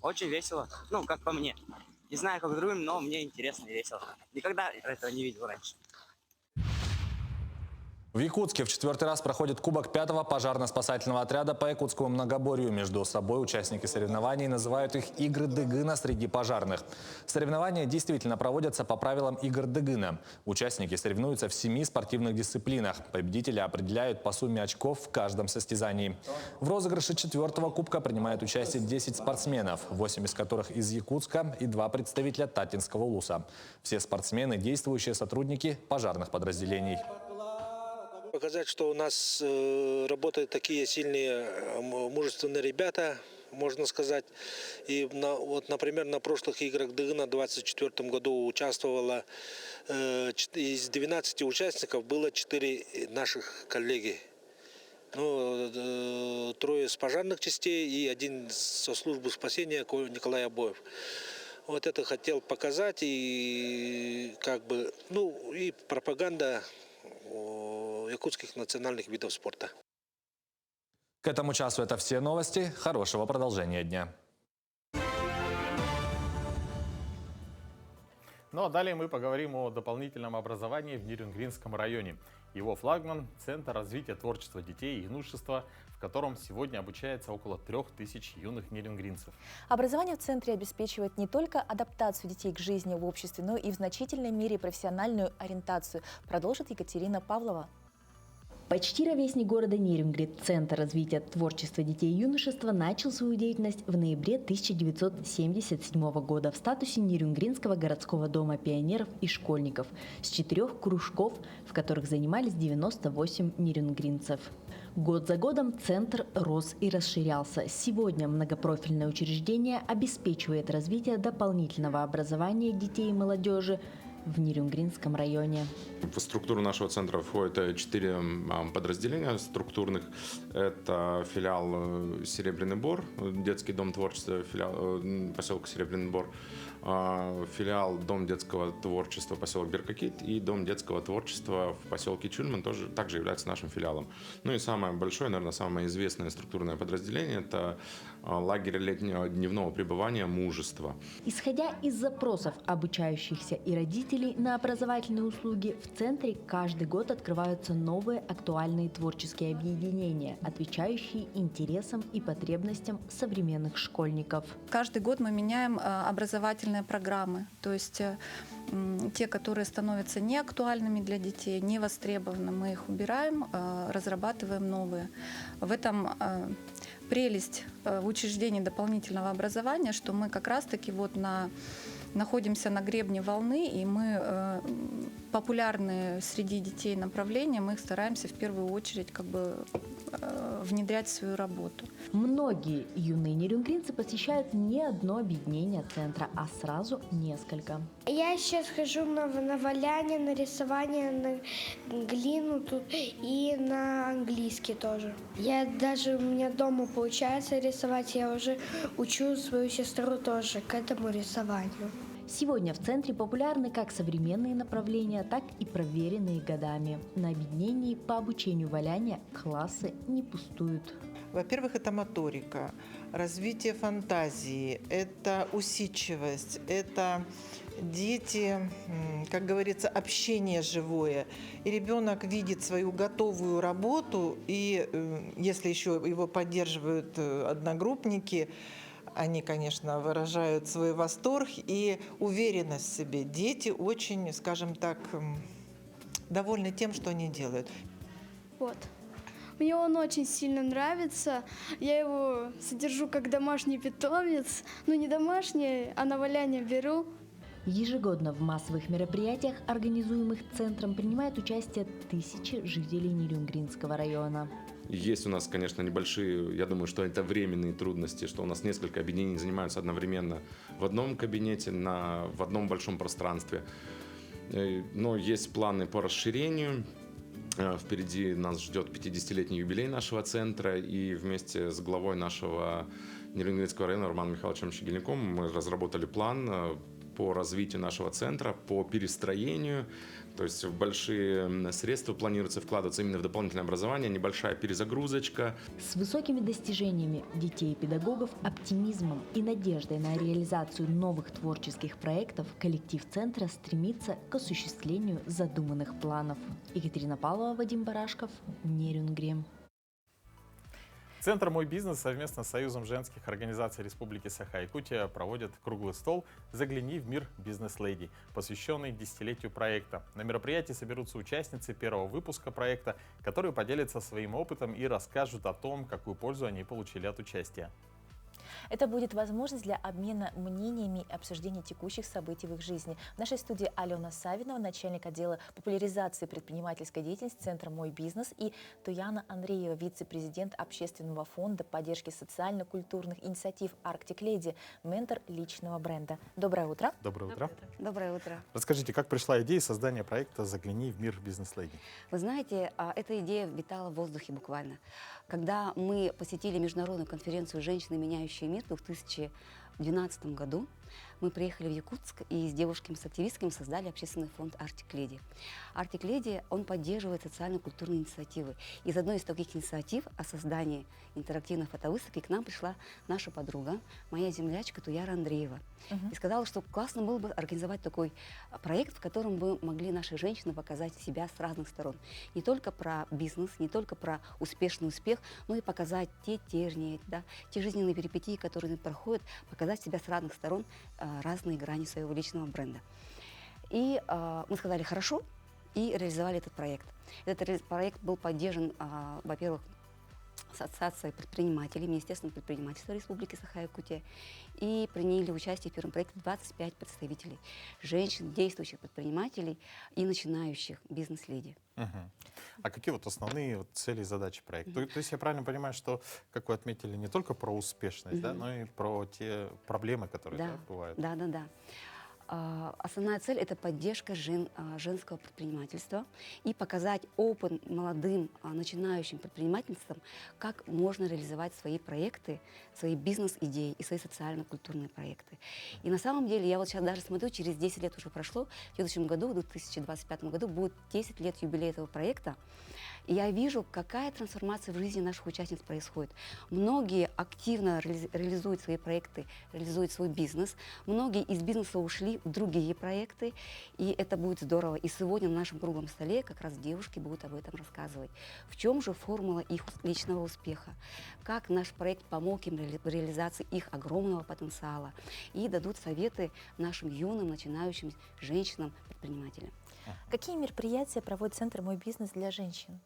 Speaker 20: Очень весело, ну, как по мне. Не знаю, как другим, но мне интересно и весело. Никогда этого не видел раньше.
Speaker 4: В Якутске в 4-й раз проходит Кубок 5-го пожарно-спасательного отряда по якутскому многоборью. Между собой участники соревнований называют их «Игры Дыгына» среди пожарных. Соревнования действительно проводятся по правилам игр Дыгына. Участники соревнуются в 7 спортивных дисциплинах. Победителя определяют по сумме очков в каждом состязании. В розыгрыше 4-го кубка принимают участие 10 спортсменов, 8 из которых из Якутска и 2 представителя Татинского улуса. Все спортсмены – действующие сотрудники пожарных подразделений.
Speaker 21: Показать, что у нас работают такие сильные, мужественные ребята, можно сказать. И вот, например, на прошлых играх Дыгына в 2024 году участвовало из 12 участников было 4 наших коллеги. Ну, 3 с пожарных частей и 1 со службы спасения Николай Обоев. Вот это хотел показать и как бы, ну и пропаганда якутских национальных видов спорта.
Speaker 4: К этому часу это все новости. Хорошего продолжения дня.
Speaker 2: Ну а далее мы поговорим о дополнительном образовании в Ниренгринском районе. Его флагман – Центр развития творчества детей и юношества, в котором сегодня обучается около 3000 юных ниренгринцев.
Speaker 1: Образование в центре обеспечивает не только адаптацию детей к жизни в обществе, но и в значительной мере профессиональную ориентацию, продолжит Екатерина Павлова.
Speaker 5: Почти ровесник города Нерюнгри, Центр развития творчества детей и юношества, начал свою деятельность в ноябре 1977 года в статусе Нерюнгринского городского дома пионеров и школьников с 4 кружков, в которых занимались 98 нерюнгринцев. Год за годом центр рос и расширялся. Сегодня многопрофильное учреждение обеспечивает развитие дополнительного образования детей и молодежи в Нерюнгринском районе.
Speaker 22: В структуру нашего центра входит 4 подразделения структурных. Это филиал «Серебряный Бор», детский дом творчества, филиал поселка Серебряный Бор, филиал Дом детского творчества, поселок Беркакит, и Дом детского творчества в поселке Чульман также является нашим филиалом. Ну и самое большое, наверное, самое известное структурное подразделение – это лагерь летнего дневного пребывания «Мужество».
Speaker 5: Исходя из запросов обучающихся и родителей на образовательные услуги, в центре каждый год открываются новые актуальные творческие объединения, отвечающие интересам и потребностям современных школьников.
Speaker 23: Каждый год мы меняем образовательные программы, то есть те, которые становятся неактуальными для детей, не востребованы, мы их убираем, разрабатываем новые. В этом прелесть в учреждении дополнительного образования, что мы как раз-таки находимся на гребне волны, и мы популярные среди детей направления, мы их стараемся в первую очередь внедрять в свою работу.
Speaker 5: Многие юные нерюнгринцы посещают не одно объединение центра, а сразу несколько.
Speaker 24: Я сейчас хожу на валяние, на рисование, на глину тут и на английский тоже. У меня дома получается рисовать, я уже учу свою сестру тоже к этому рисованию.
Speaker 5: Сегодня в центре популярны как современные направления, так и проверенные годами. На объединении по обучению валяния классы не пустуют.
Speaker 25: Во-первых, это моторика, развитие фантазии, это усидчивость, это дети, как говорится, общение живое. И ребенок видит свою готовую работу, и если еще его поддерживают одногруппники, они, конечно, выражают свой восторг и уверенность в себе. Дети очень, скажем так, довольны тем, что они делают.
Speaker 17: Вот. Мне он очень сильно нравится. Я его содержу как домашний питомец. Ну, не домашний, а на валяние беру.
Speaker 5: Ежегодно в массовых мероприятиях, организуемых центром, принимают участие тысячи жителей Нерюнгринского района.
Speaker 22: Есть у нас, конечно, небольшие, я думаю, что это временные трудности, что у нас несколько объединений занимаются одновременно в одном кабинете, в одном большом пространстве. Но есть планы по расширению. Впереди нас ждет 50-летний юбилей нашего центра, и вместе с главой нашего Нерюнгринского района Романом Михайловичем Щегельником мы разработали план по развитию нашего центра, по перестроению. То есть большие средства планируется вкладываться именно в дополнительное образование, небольшая перезагрузочка.
Speaker 5: С высокими достижениями детей и педагогов, оптимизмом и надеждой на реализацию новых творческих проектов коллектив центра стремится к осуществлению задуманных планов. Екатерина Павлова, Вадим Барашков, Нерюнгри.
Speaker 2: Центр «Мой бизнес» совместно с Союзом женских организаций Республики Саха-Якутия проводит круглый стол «Загляни в мир бизнес-леди», посвященный десятилетию проекта. На мероприятии соберутся участницы первого выпуска проекта, которые поделятся своим опытом и расскажут о том, какую пользу они получили от участия.
Speaker 1: Это будет возможность для обмена мнениями и обсуждения текущих событий в их жизни. В нашей студии Алена Савинова, начальник отдела популяризации предпринимательской деятельности Центра «Мой бизнес», и Туяна Андреева, вице-президент общественного фонда поддержки социально-культурных инициатив «Arctic Lady», ментор личного бренда. Доброе утро.
Speaker 2: Доброе утро.
Speaker 26: Доброе утро.
Speaker 2: Расскажите, как пришла идея создания проекта «Загляни в мир бизнес-леди»?
Speaker 26: Вы знаете, эта идея витала в воздухе буквально. Когда мы посетили международную конференцию «Женщины, меняющие мир» в 2012 году, мы приехали в Якутск и с девушками-активистками создали общественный фонд Arctic Lady. Arctic Lady, он поддерживает социально-культурные инициативы. Из одной из таких инициатив о создании интерактивной фотовыставки к нам пришла наша подруга, моя землячка Туяра Андреева. И сказала, что классно было бы организовать такой проект, в котором бы могли наши женщины показать себя с разных сторон. Не только про бизнес, не только про успешный успех, но и показать те тернии, те жизненные перипетии, которые они проходят, показать себя с разных сторон, разные грани своего личного бренда. И мы сказали, хорошо, и реализовали этот проект. Этот проект был поддержан, во-первых, Ассоциацией предпринимателей, Министерством предпринимательства Республики Саха-Якутия, и приняли участие в первом проекте 25 представителей, женщин, действующих предпринимателей и начинающих бизнес-леди.
Speaker 2: А какие вот основные вот цели и задачи проекта? То есть я правильно понимаю, что, как вы отметили, не только про успешность, да, но и про те проблемы, которые бывают?
Speaker 26: Да. Основная цель – это поддержка женского предпринимательства и показать опыт молодым начинающим предпринимательствам, как можно реализовать свои проекты, свои бизнес-идеи и свои социально-культурные проекты. И на самом деле, я вот сейчас даже смотрю, через 10 лет уже прошло, в следующем году, в 2025 году, будет 10 лет юбилея этого проекта, и я вижу, какая трансформация в жизни наших участниц происходит. Многие активно реализуют свои проекты, реализуют свой бизнес, многие из бизнеса ушли в другие проекты, и это будет здорово. И сегодня на нашем круглом столе как раз девушки будут об этом рассказывать. В чем же формула их личного успеха? Как наш проект помог им в реализации их огромного потенциала? И дадут советы нашим юным, начинающим женщинам-предпринимателям.
Speaker 1: Какие мероприятия проводит Центр «Мой бизнес» для женщин?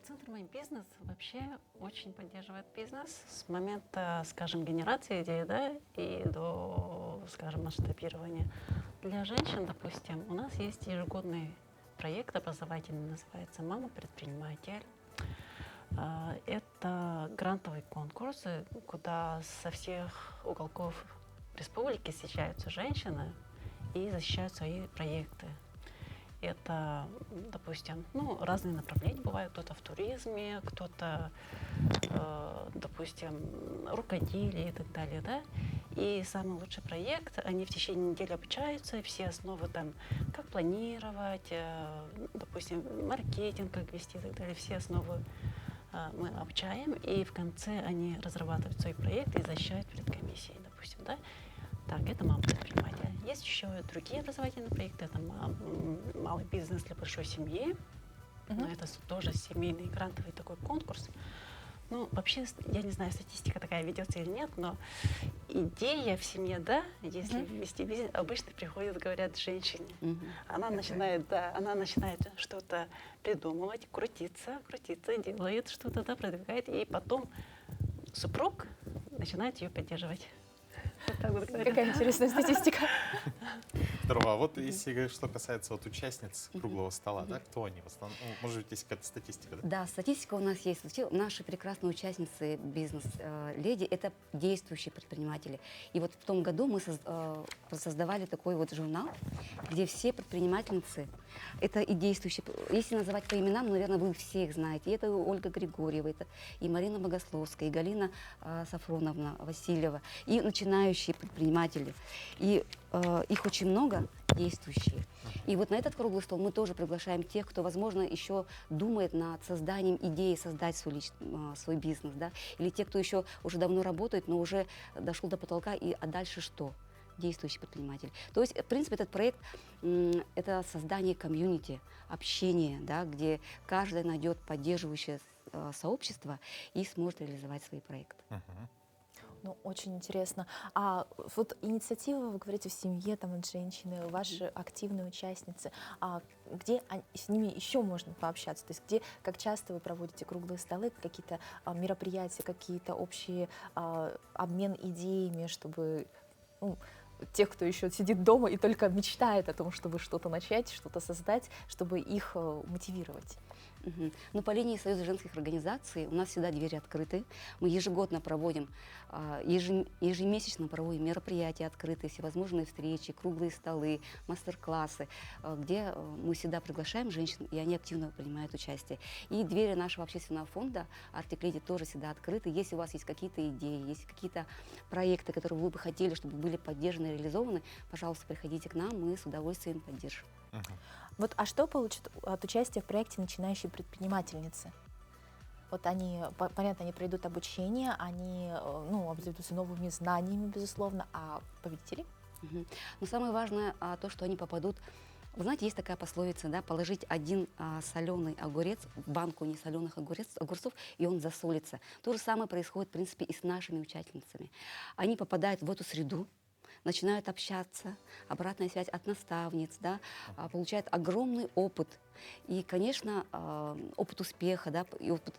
Speaker 6: Центр «Мой бизнес» вообще очень поддерживает бизнес с момента, скажем, генерации идеи, да, и до, скажем, масштабирования. Для женщин, допустим, у нас есть ежегодный проект образовательный, называется «Мама-предприниматель». Это грантовый конкурс, куда со всех уголков республики съезжаются женщины и защищают свои проекты. Это, допустим, разные направления бывают. Кто-то в туризме, кто-то, допустим, рукоделие и так далее, да. И самый лучший проект, они в течение недели обучаются, все основы там, как планировать, допустим, маркетинг, как вести и так далее, все основы мы обучаем, и в конце они разрабатывают свой проект и защищают перед комиссией, допустим, да. Так, это мама-предприниматель. Есть еще другие образовательные проекты. Это малый бизнес для большой семьи. Но это тоже семейный грантовый такой конкурс. Ну, вообще, я не знаю, статистика такая ведется или нет, но идея в семье, да, если вести бизнес, обычно приходит, говорят, женщине. Она начинает, она начинает что-то придумывать, крутиться, делает что-то, да, продвигает, и потом супруг начинает ее поддерживать.
Speaker 1: Какая интересная статистика.
Speaker 2: Здорово. А вот если что касается вот участниц круглого стола, да, кто они в основном? Может быть, есть какая-то статистика?
Speaker 26: Да, статистика у нас есть. Наши прекрасные участницы бизнес-леди – это действующие предприниматели. И вот в том году мы создавали такой вот журнал, где все предпринимательницы, это и действующие, если называть по именам, наверное, вы все их знаете. И это Ольга Григорьева, это и Марина Богословская, и Галина Сафроновна Васильева, и начинающие предприниматели. И их очень много, действующие. И вот на этот круглый стол мы тоже приглашаем тех, кто, возможно, еще думает над созданием идеи создать свой бизнес, да? Или те, кто еще уже давно работает, но уже дошел до потолка, а дальше что? Действующий предприниматель. То есть, в принципе, этот проект – это создание комьюнити, общение, да, где каждый найдет поддерживающее сообщество и сможет реализовать свои проекты.
Speaker 1: Ну, очень интересно. А вот инициатива, вы говорите, в семье, там, от женщины, ваши активные участницы, где с ними еще можно пообщаться? То есть где, как часто вы проводите круглые столы, какие-то мероприятия, какие-то общие обмен идеями, чтобы тех, кто еще сидит дома и только мечтает о том, чтобы что-то начать, что-то создать, чтобы их мотивировать?
Speaker 26: Ну, по линии Союза женских организаций у нас всегда двери открыты. Мы ежегодно проводим, ежемесячно проводим мероприятия открытые, всевозможные встречи, круглые столы, мастер-классы, где мы всегда приглашаем женщин, и они активно принимают участие. И двери нашего общественного фонда Arctic Lady тоже всегда открыты. Если у вас есть какие-то идеи, есть какие-то проекты, которые вы бы хотели, чтобы были поддержаны и реализованы, пожалуйста, приходите к нам, мы с удовольствием поддержим.
Speaker 1: Вот, а что получат от участия в проекте начинающие предпринимательницы? Вот они, понятно, они пройдут обучение, они обзаведутся новыми знаниями, безусловно, а победители?
Speaker 26: Но самое важное то, что они попадут. Вы знаете, есть такая пословица, да, положить один соленый огурец в банку несоленых огурцов, и он засолится. То же самое происходит, в принципе, и с нашими участницами. Они попадают в эту среду, начинают общаться, обратная связь от наставниц, да, получают огромный опыт. И, конечно, опыт успеха, да, и опыт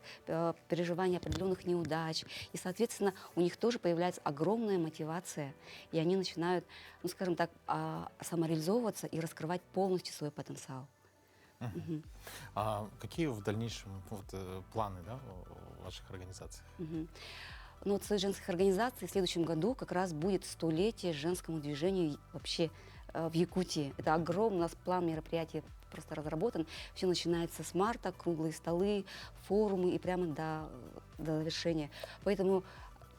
Speaker 26: переживания определенных неудач. И, соответственно, у них тоже появляется огромная мотивация. И они начинают, ну, скажем так, самореализовываться и раскрывать полностью свой потенциал.
Speaker 2: Мгм. А какие в дальнейшем планы, да, в ваших организациях?
Speaker 26: Ну, вот в своей женских организаций в следующем году как раз будет 100-летие женскому движению вообще в Якутии. Это огромный у нас план мероприятий просто разработан. Все начинается с марта, круглые столы, форумы и прямо до завершения. Поэтому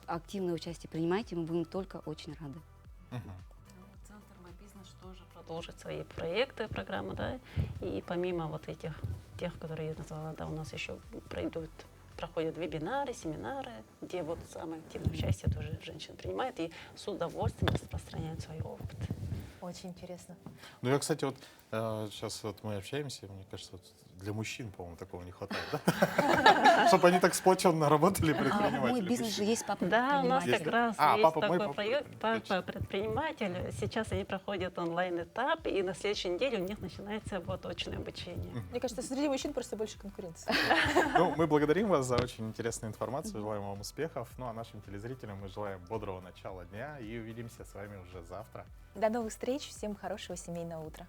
Speaker 26: активное участие принимайте, мы будем только очень рады.
Speaker 6: Центр «Мой бизнес» тоже продолжит свои проекты, программы, да, и помимо вот этих, тех, которые я назвала, да, у нас еще проходят вебинары, семинары, где вот самое активное участие тоже женщины принимают и с удовольствием распространяют свой опыт.
Speaker 1: Очень интересно.
Speaker 2: Ну, я, кстати, вот сейчас вот мы общаемся, мне кажется, вот для мужчин, по-моему, такого не хватает, да? Чтобы они так сплоченно работали, предприниматели.
Speaker 26: Мой бизнес же есть папа
Speaker 6: Да, у нас
Speaker 26: предприниматель.
Speaker 6: как раз есть
Speaker 2: папа,
Speaker 6: такой проект «Папа предприниматель». Сейчас они проходят онлайн-этап, и на следующей неделе у них начинается вот очное обучение.
Speaker 1: Мне кажется, среди мужчин просто больше конкуренции.
Speaker 2: Ну, мы благодарим вас за очень интересную информацию, желаем вам успехов. Ну, а нашим телезрителям мы желаем бодрого начала дня и увидимся с вами уже завтра.
Speaker 1: До новых встреч, всем хорошего семейного утра.